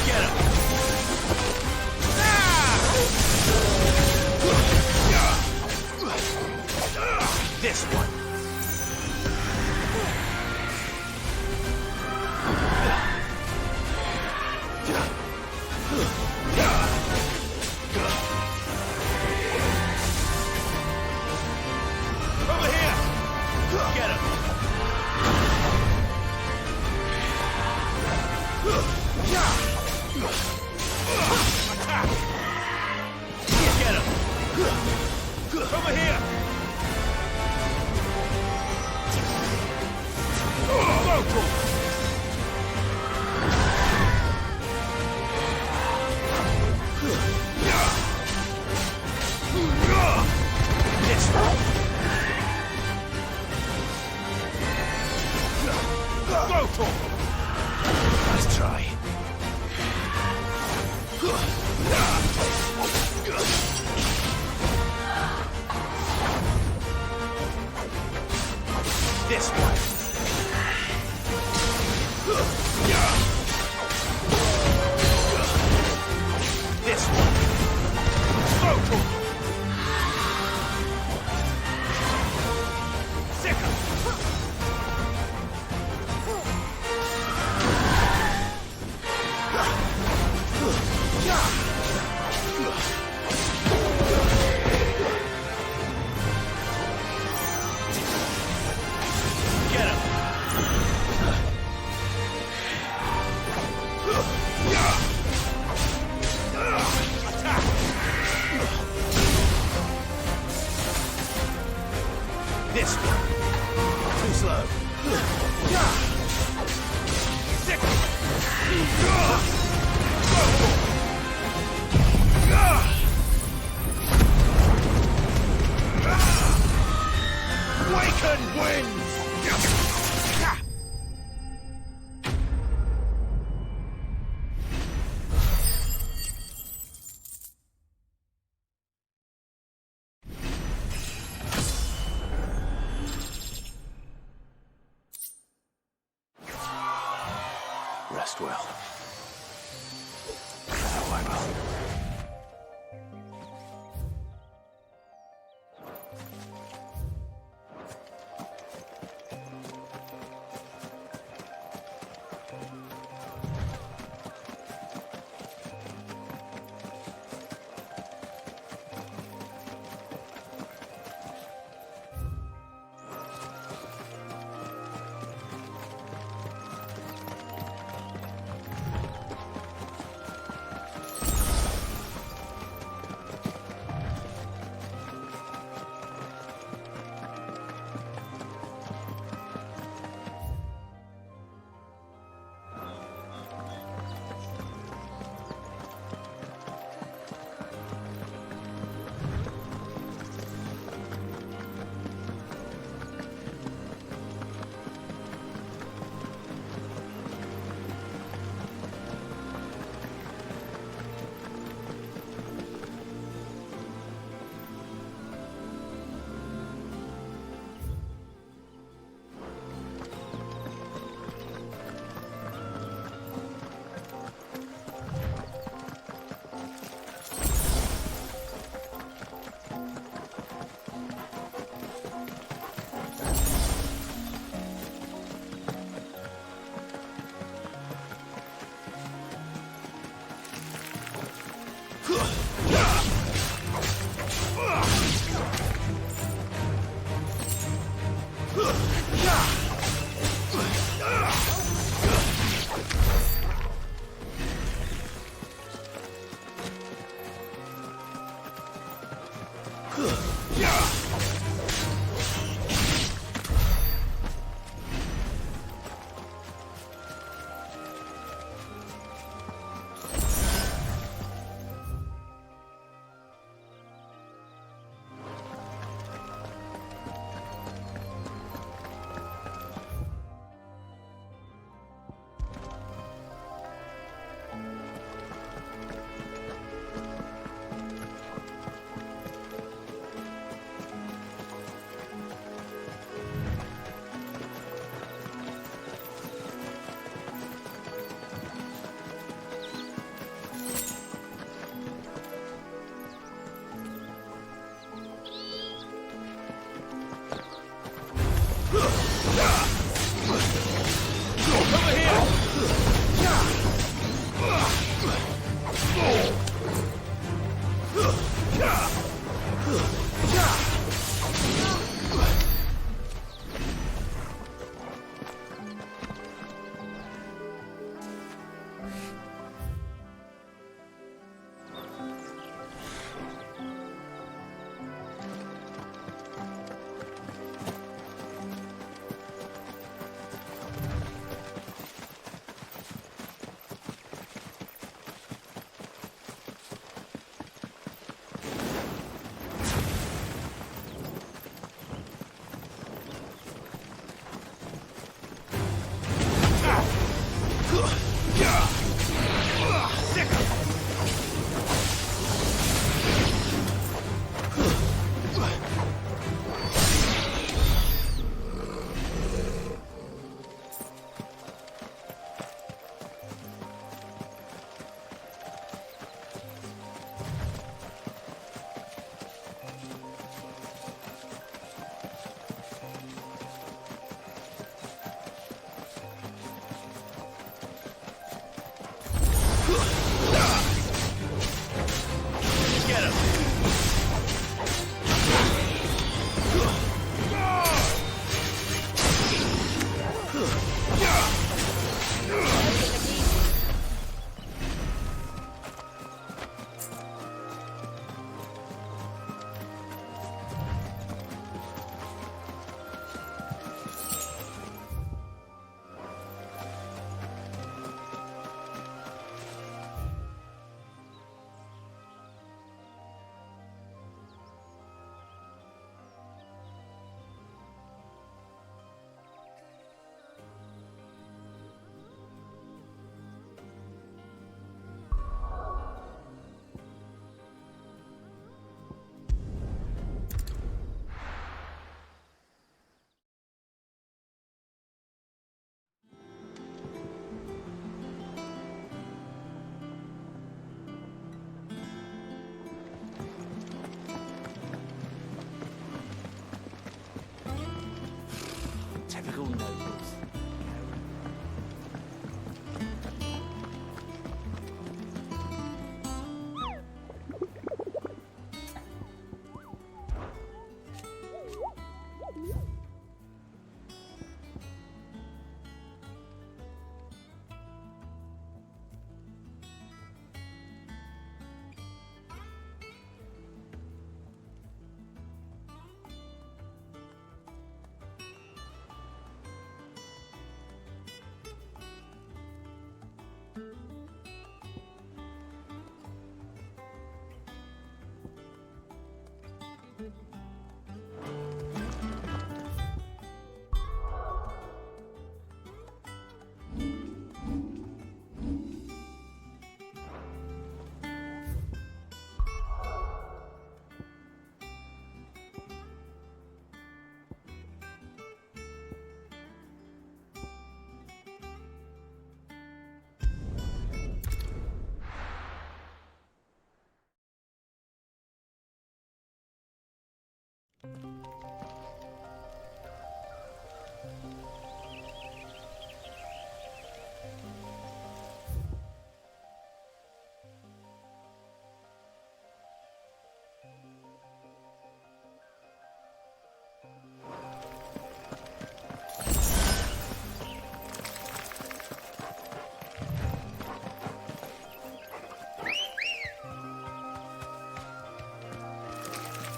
Get him! This one! Over here! Get him! Attack! Get him! Over here! Go, Torgal! This one! Go, Torgal! Nice try. This one! This one! Go, Torgal! Sick him! Get him! Attack! This one! Too slow. Sick him! Go! rest well. Oh, I will.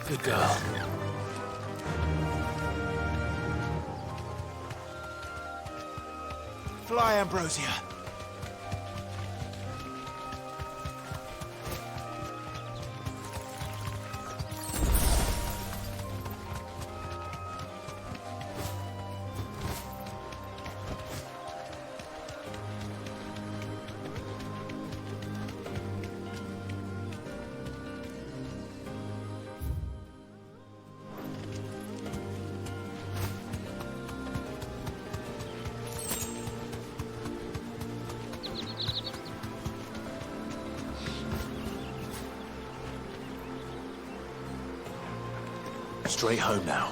Good girl. Fly, Ambrosia. Straight home now.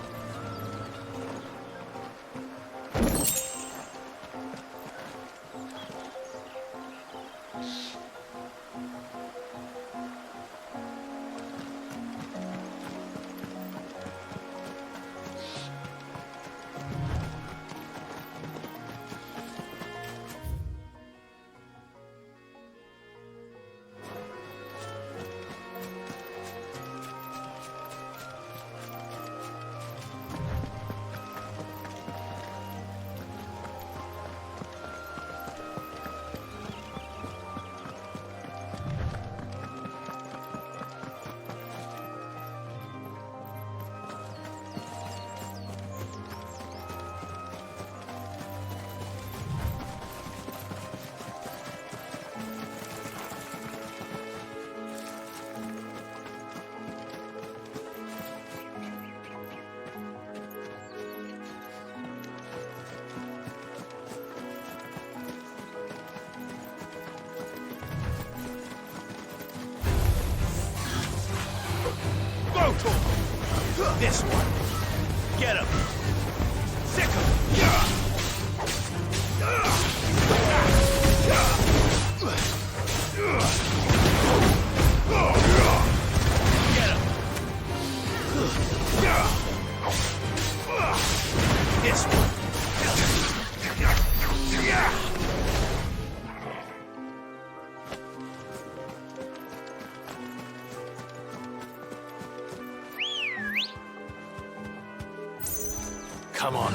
This one. Get him. Sick This one. Come on.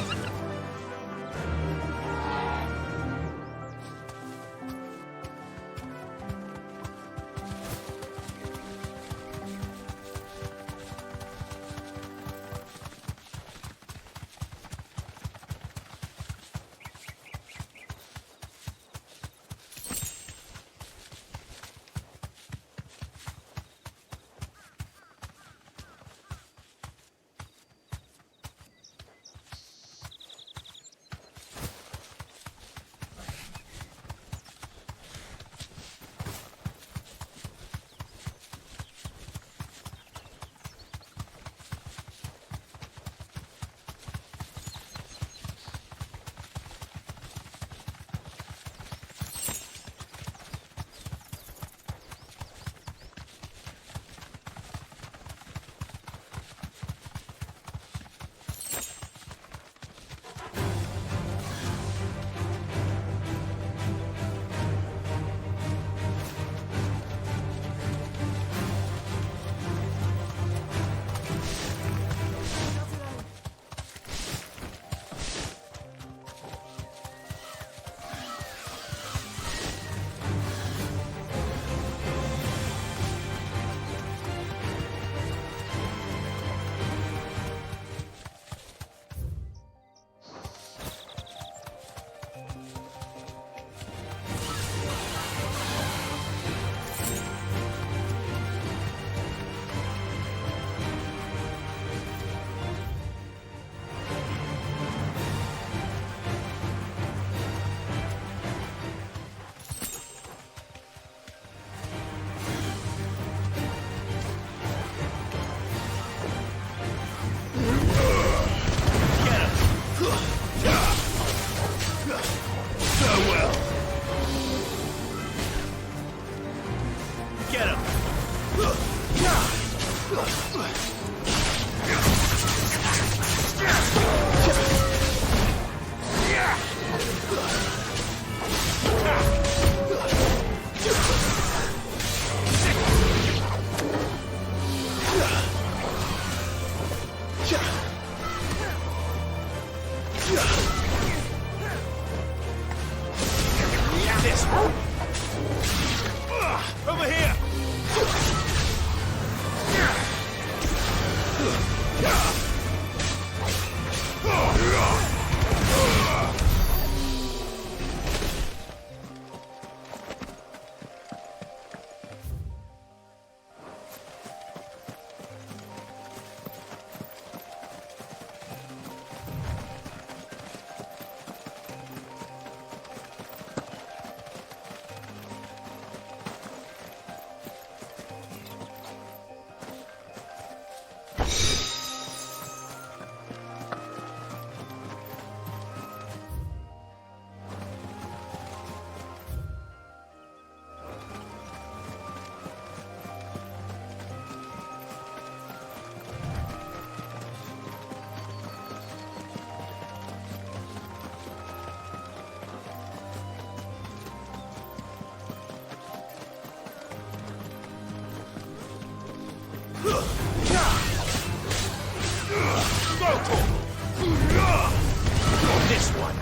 This one.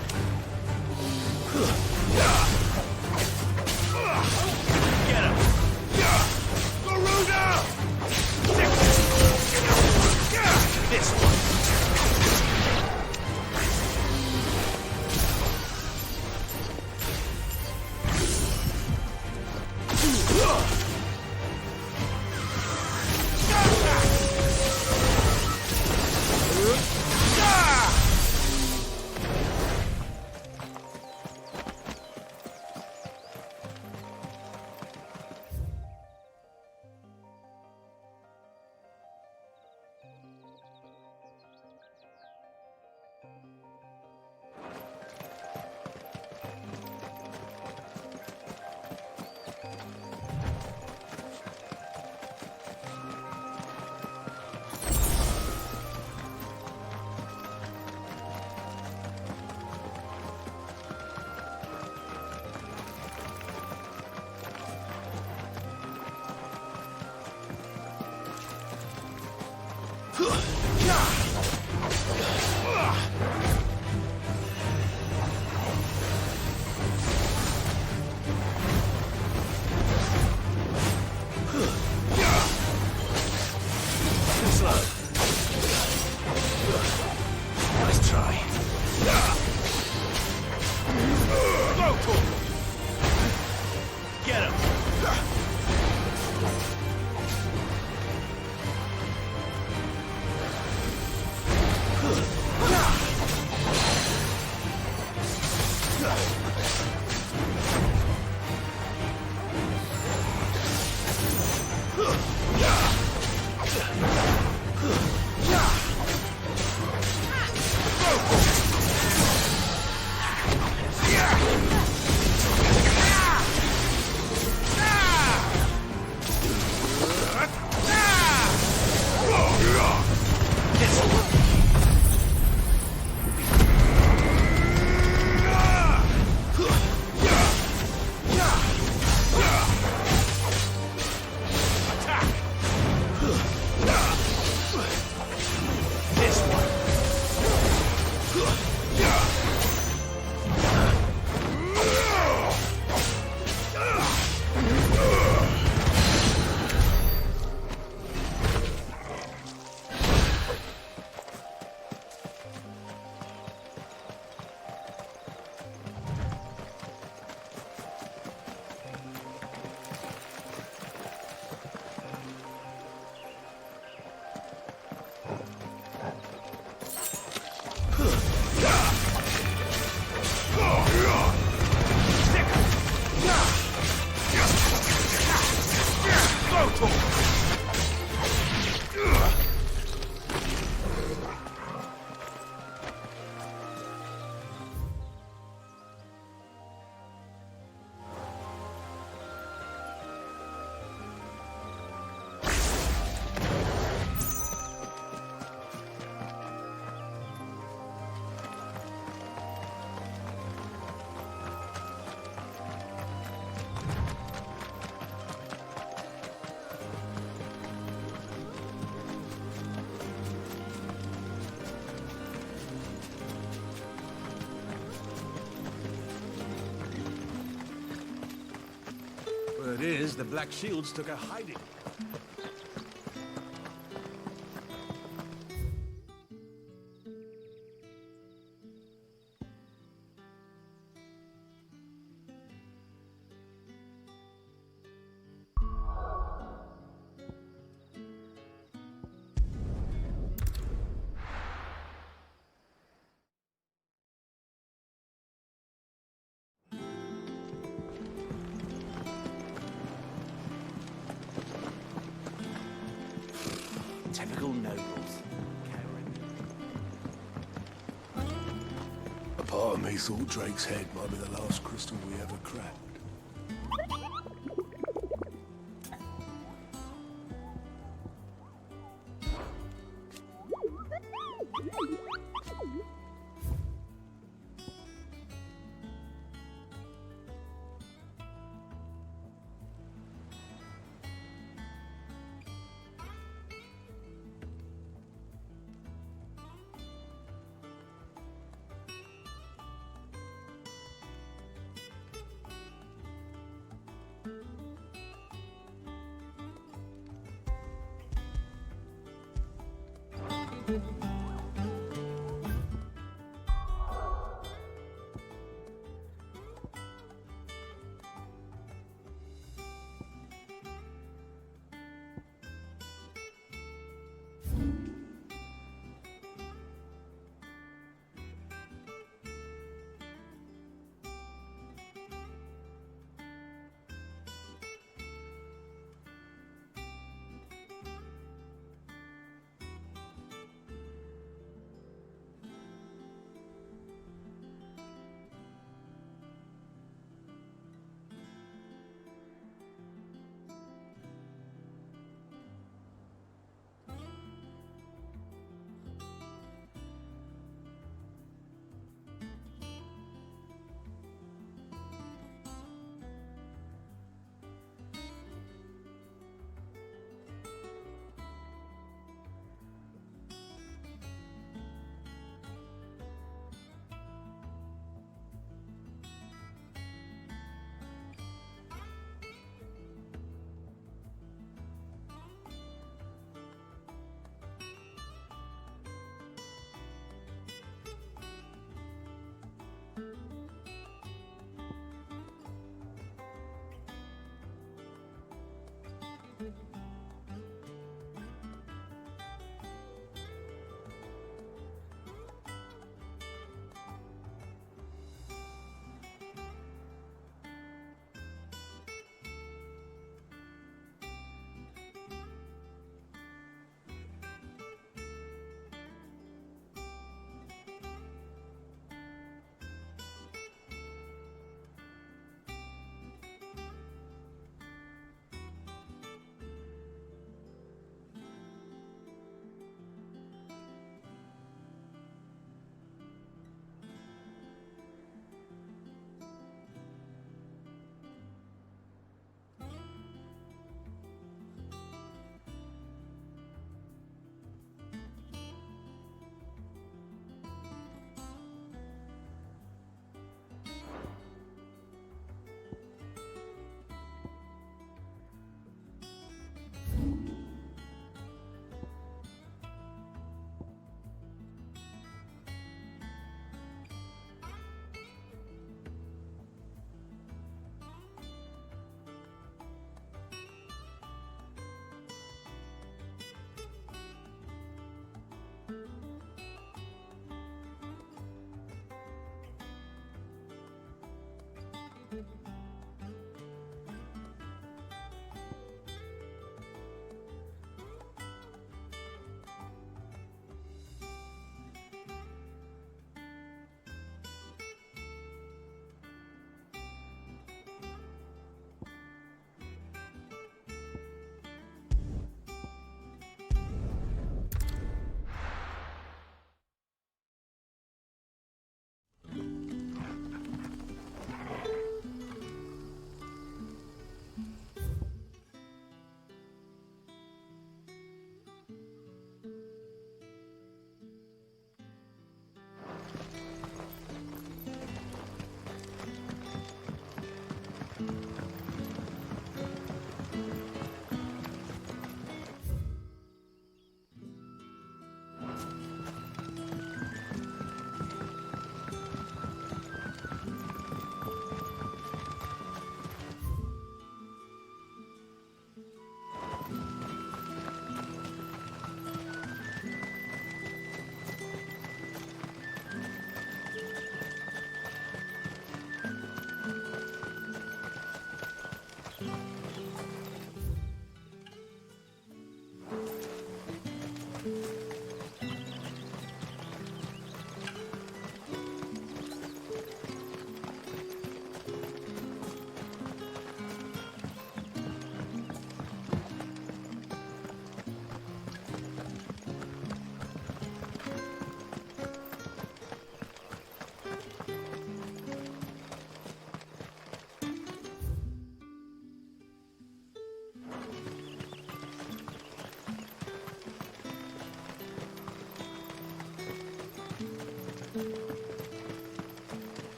Get him. Garuda! This one. Nice try. Get him. Word is, the Black Shields took a hiding. Typical nobles. A part of me thought Drake's head might be the last crystal we ever cracked.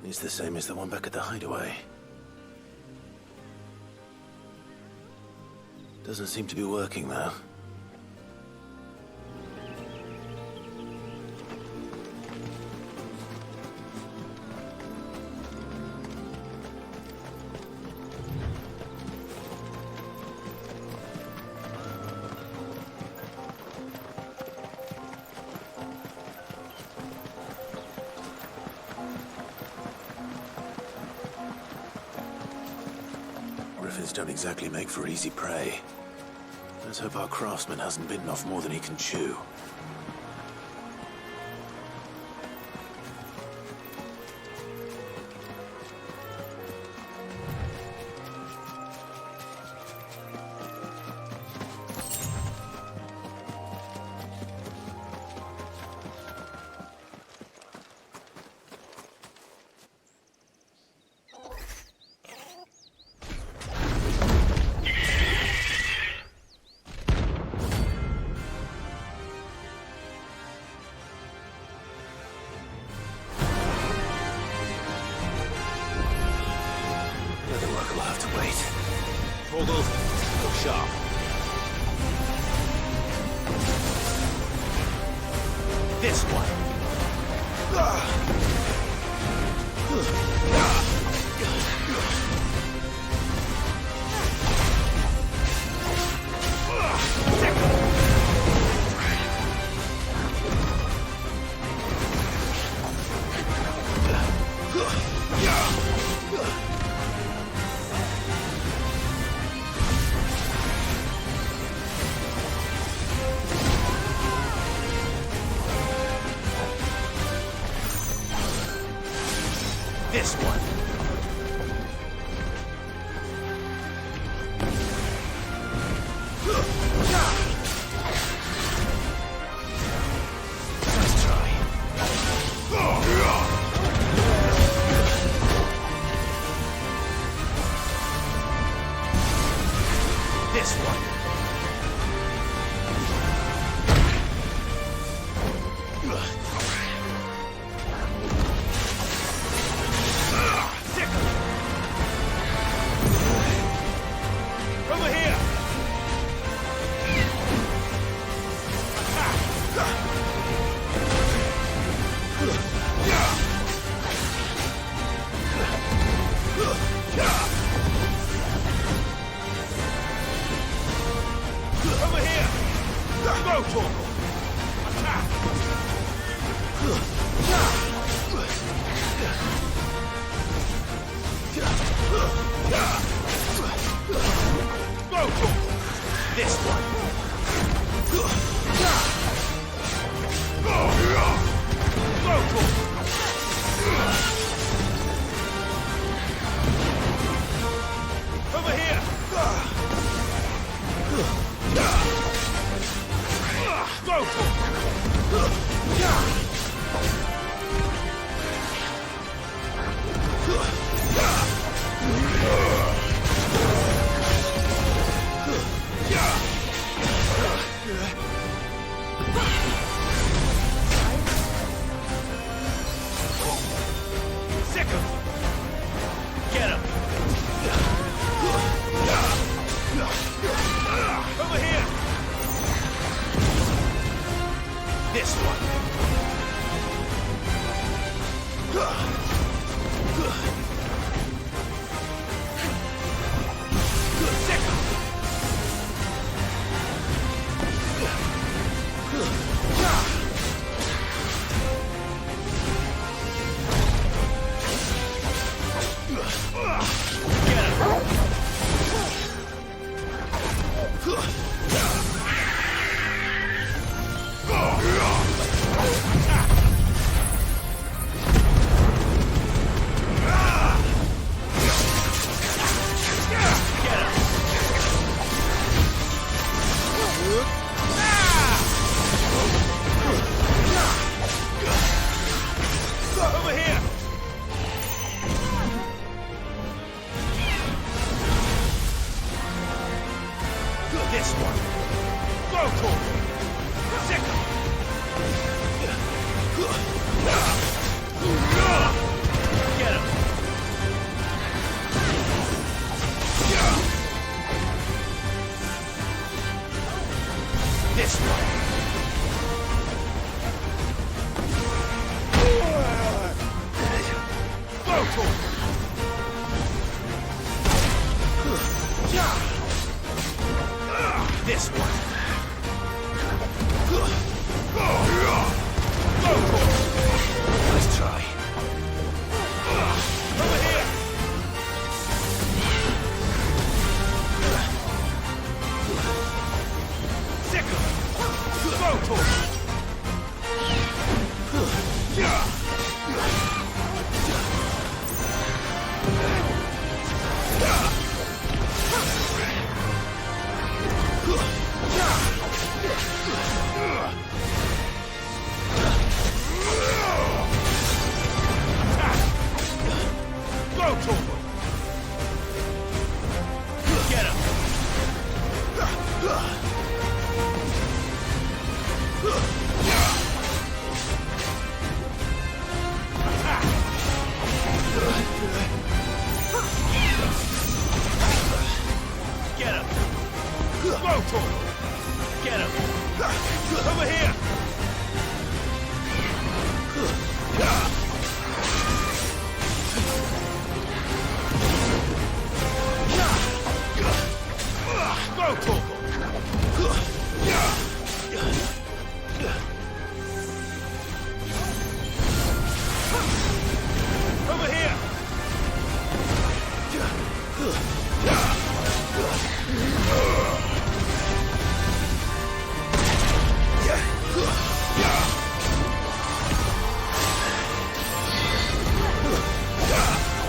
It's the same as the one back at the hideaway. Doesn't seem to be working, though. Griffins don't exactly make for easy prey. Let's hope our craftsman hasn't bitten off more than he can chew. This one. Nice try. This one. This one. Over here. This one. Go, Torvald. Sick him. Get him. This one. Go, Torvald. This one. Go, Torvald. Let's try. Over here. Sickle. Go, Torvald. Go, Torvald. Get him. Get him. Go, Torvald. Get him. Over here. Go, Torvald. Over here.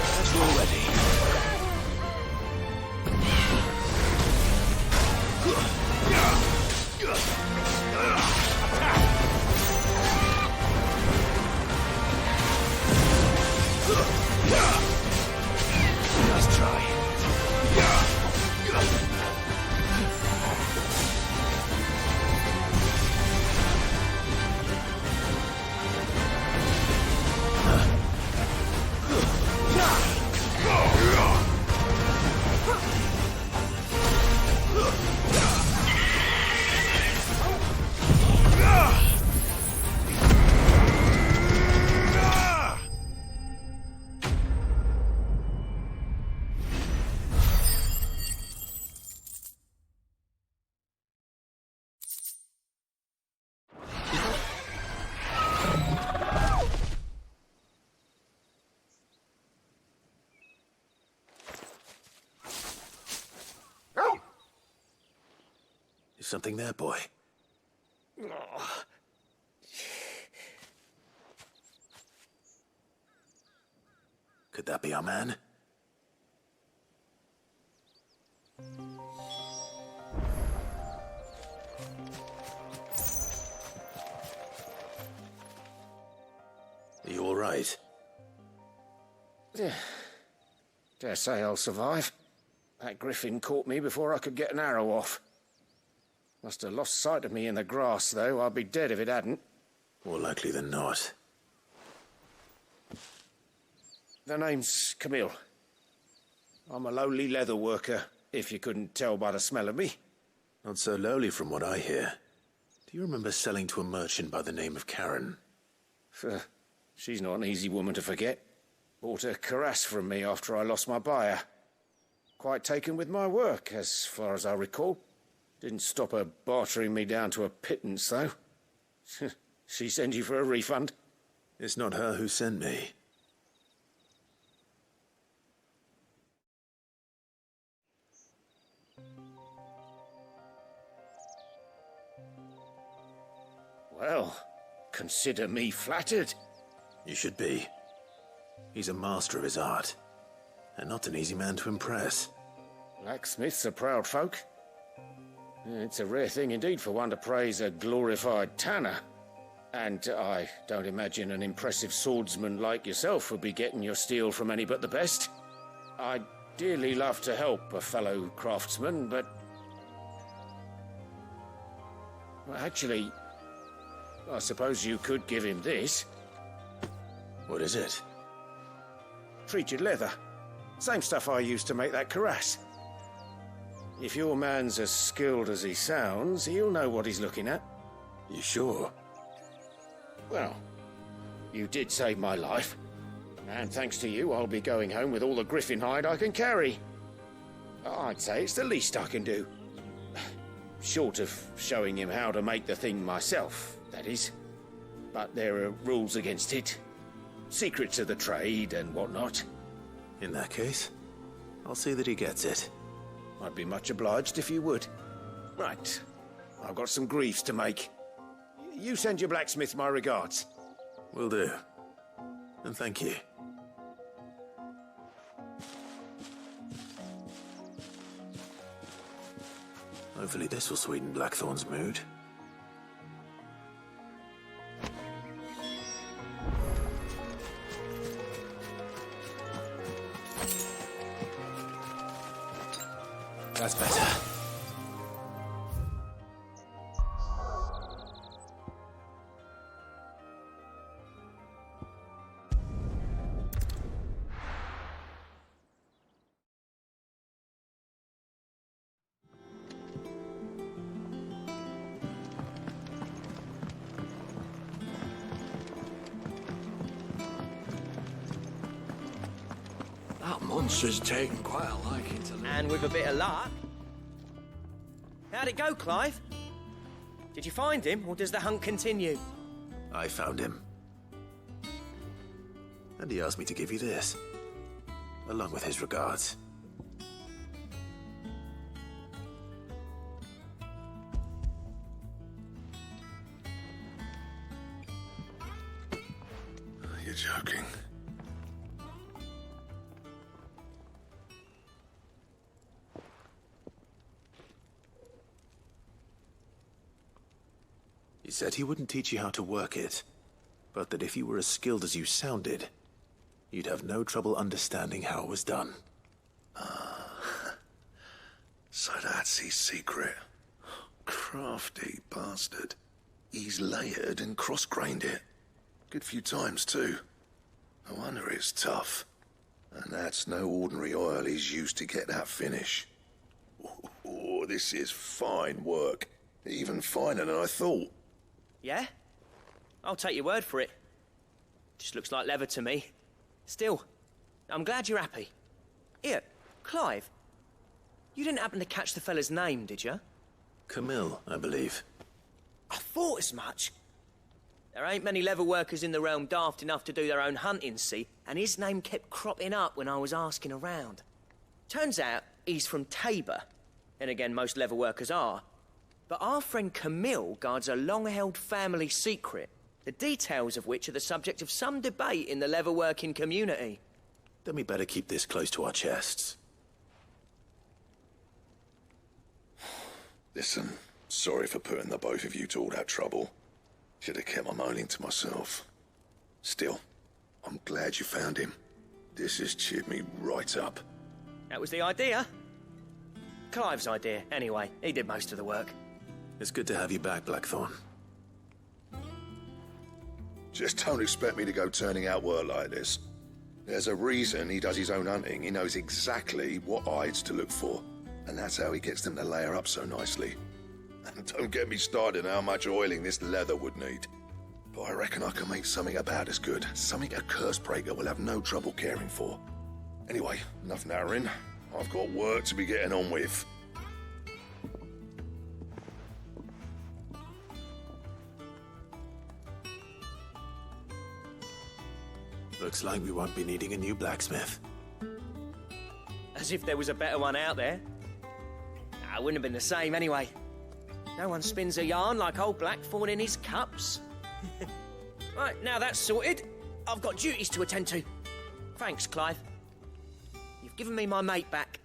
That's all ready. Nice try. Is something there, boy? Could that be our man? Are you all right? Dare say I'll survive. That griffin caught me before I could get an arrow off. Must have lost sight of me in the grass, though. I'd be dead if it hadn't. More likely than not. The name's Camille. I'm a lowly leather worker, if you couldn't tell by the smell of me. Not so lowly from what I hear. Do you remember selling to a merchant by the name of Karen? She's not an easy woman to forget. Bought a cuirass from me after I lost my buyer. Quite taken with my work, as far as I recall. Didn't stop her bartering me down to a pittance, though. She sends you for a refund? It's not her who sent me. Well, consider me flattered. You should be. He's a master of his art, and not an easy man to impress. Blacksmiths are proud folk. It's a rare thing indeed for one to praise a glorified tanner. And I don't imagine an impressive swordsman like yourself would be getting your steel from any but the best. I'd dearly love to help a fellow craftsman, but Well, actually, I suppose you could give him this. What is it? Treated leather. Same stuff I used to make that cuirass. If your man's as skilled as he sounds, he'll know what he's looking at. You sure? Well, you did save my life. And thanks to you, I'll be going home with all the griffin hide I can carry. I'd say it's the least I can do. Short of showing him how to make the thing myself, that is. But there are rules against it. Secrets of the trade and whatnot. In that case, I'll see that he gets it. I'd be much obliged if you would. Right. I've got some greaves to make. You send your blacksmith my regards. Will do. And thank you. Hopefully this will sweeten Blackthorn's mood. That's better. That monster's taken quite a liking to me. And with a bit of luck... How'd it go, Clive? Did you find him, or does the hunt continue? I found him. And he asked me to give you this, along with his regards. You're joking. He said he wouldn't teach you how to work it, but that if you were as skilled as you sounded, you'd have no trouble understanding how it was done. So that's his secret. Crafty bastard. He's layered and cross-grained it. Good few times, too. No wonder it's tough. And that's no ordinary oil he's used to get that finish. Oh, this is fine work. Even finer than I thought. Yeah? I'll take your word for it. Just looks like leather to me. Still, I'm glad you're happy. Here, Clive. You didn't happen to catch the fella's name, did you? Camille, I believe. I thought as much. There ain't many leather workers in the realm daft enough to do their own hunting, see? And his name kept cropping up when I was asking around. Turns out he's from Tabor. And again, most leather workers are. But our friend Camille guards a long-held family secret, the details of which are the subject of some debate in the leather-working community. Then we better keep this close to our chests. Listen, sorry for putting the both of you to all that trouble. Should have kept my moaning to myself. Still, I'm glad you found him. This has cheered me right up. That was the idea. Clive's idea, anyway. He did most of the work. It's good to have you back, Blackthorn. Just don't expect me to go turning out work like this. There's a reason he does his own hunting. He knows exactly what hides to look for. And that's how he gets them to layer up so nicely. And don't get me started on how much oiling this leather would need. But I reckon I can make something about as good. Something a Cursebreaker will have no trouble caring for. Anyway, enough narrowing. I've got work to be getting on with. Looks like we won't be needing a new blacksmith. As if there was a better one out there. Nah, it wouldn't have been the same anyway. No one spins a yarn like old Blackthorn in his cups. Right, now that's sorted, I've got duties to attend to. Thanks, Clive. You've given me my mate back.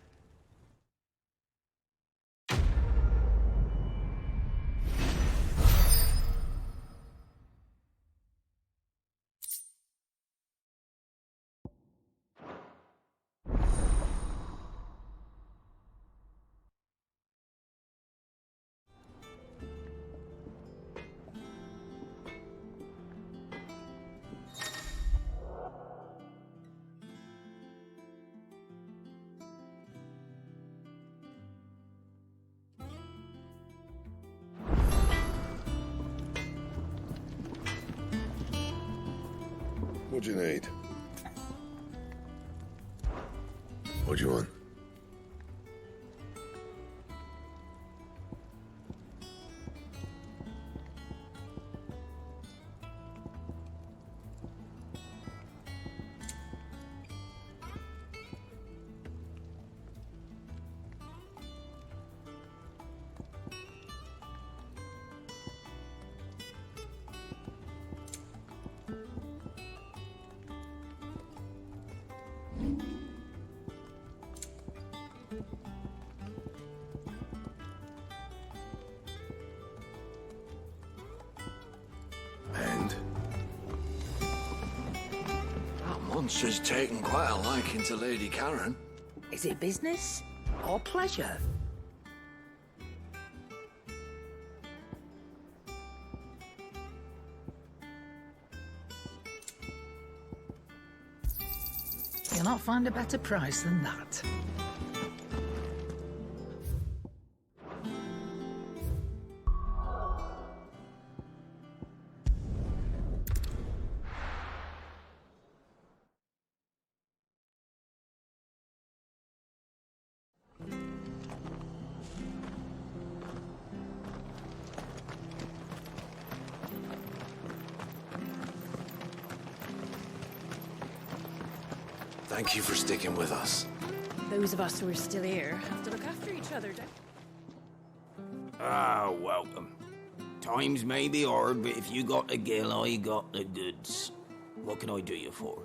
What do you need? What do you want? And? That monster's taken quite a liking to Lady Karen. Is it business or pleasure? You'll not find a better price than that. Thank you for sticking with us. Those of us who are still here have to look after each other, don't Ah, welcome. Times may be hard, but if you got the gill, I got the goods. What can I do you for?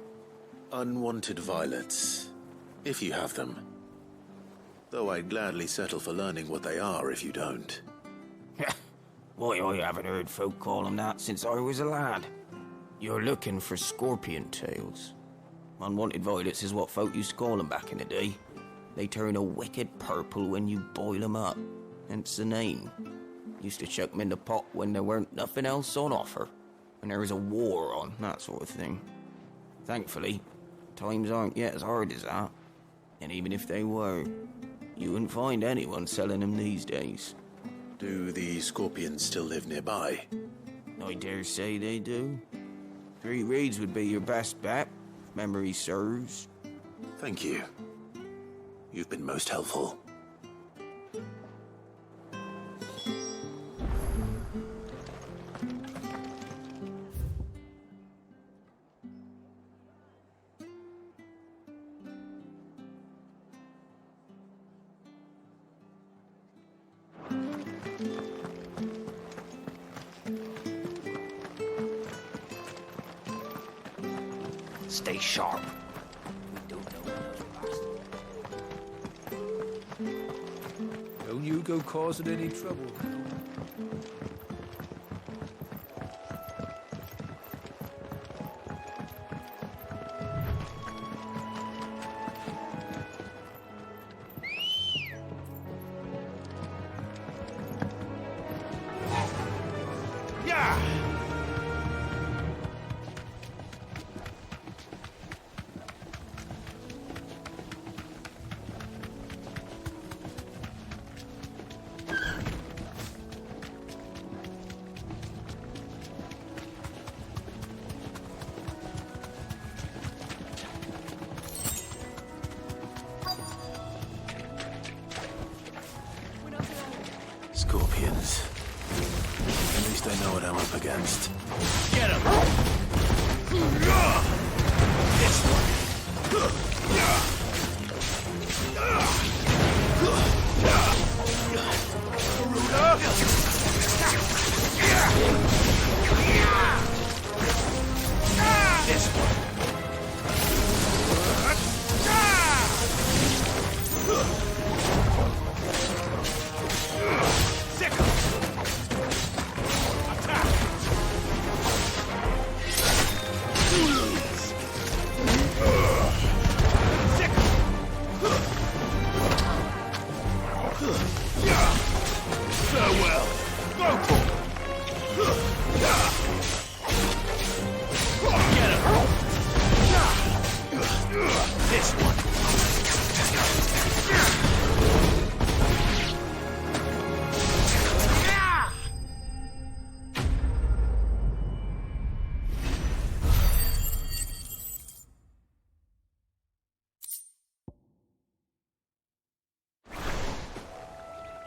Unwanted violets, if you have them. Though I'd gladly settle for learning what they are if you don't. Why, I haven't heard folk call them that since I was a lad. You're looking for scorpion tails. Unwanted violets is what folk used to call them back in the day. They turn a wicked purple when you boil them up. Hence the name. Used to chuck them in the pot when there weren't nothing else on offer. When there was a war on, that sort of thing. Thankfully, times aren't yet as hard as that. And even if they were, you wouldn't find anyone selling them these days. Do the scorpions still live nearby? I dare say they do. 3 Reeds would be your best bet. Memory serves. Thank you. You've been most helpful. Stay sharp. Don't you go causing any trouble. Scorpions. At least I know what I'm up against. Get him! This one! This one! Farewell! Go for it! Get him! This one!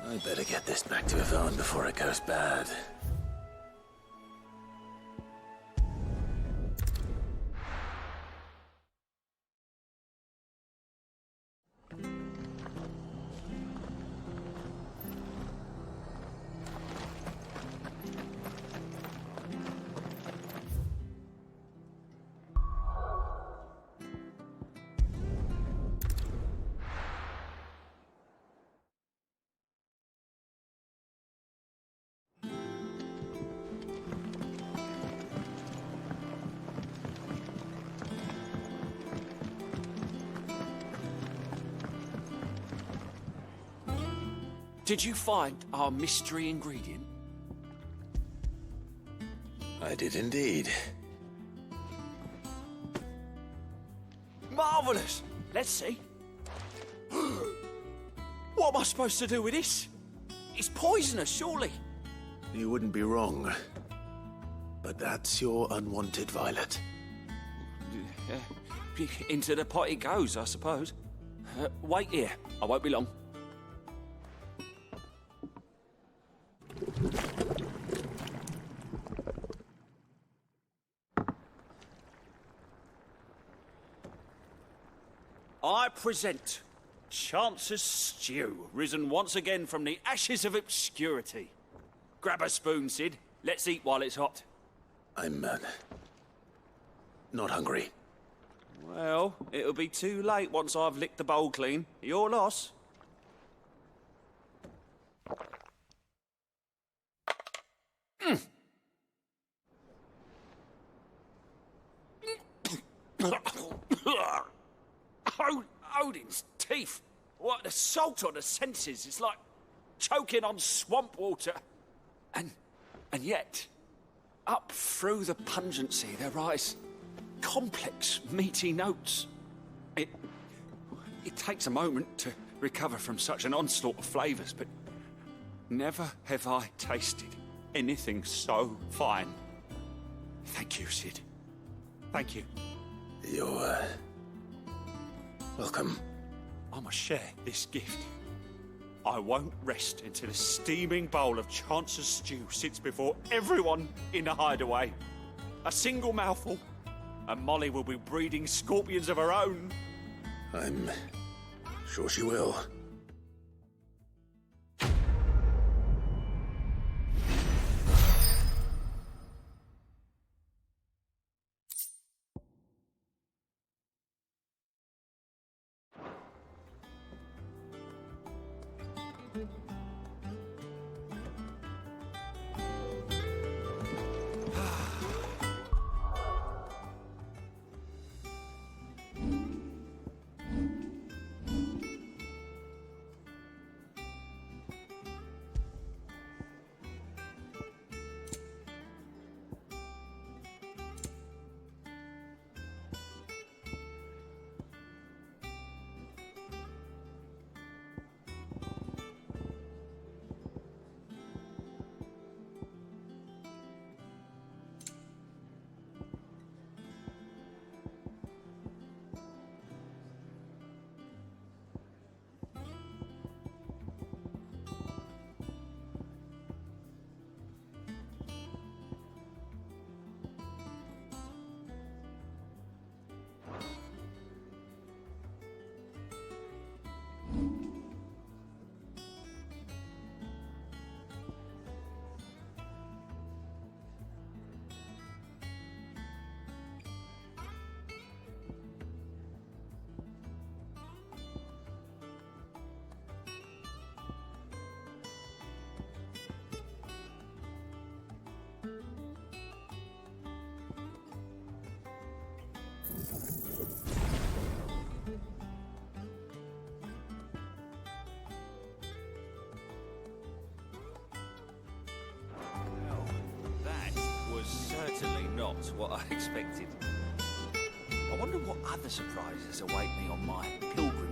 I better get this back to Yvonne before it goes bad. Did you find our mystery ingredient? I did indeed. Marvellous! Let's see. What am I supposed to do with this? It's poisonous, surely. You wouldn't be wrong. But that's your unwanted violet. Into the pot it goes, I suppose. Wait here. I won't be long. I present Chance's Stew, risen once again from the ashes of obscurity. Grab a spoon, Sid. Let's eat while it's hot. I'm, not hungry. Well, it'll be too late once I've licked the bowl clean. Your loss. Odin's teeth. What, the salt on the senses? It's like choking on swamp water. And yet, up through the pungency, there rise complex, meaty notes. It takes a moment to recover from such an onslaught of flavours, but never have I tasted anything so fine. Thank you, Sid. Thank you. You're, welcome. I must share this gift. I won't rest until a steaming bowl of Chance's stew sits before everyone in the hideaway. A single mouthful, and Molly will be breeding scorpions of her own. I'm sure she will. Certainly not what I expected. I wonder what other surprises await me on my pilgrimage.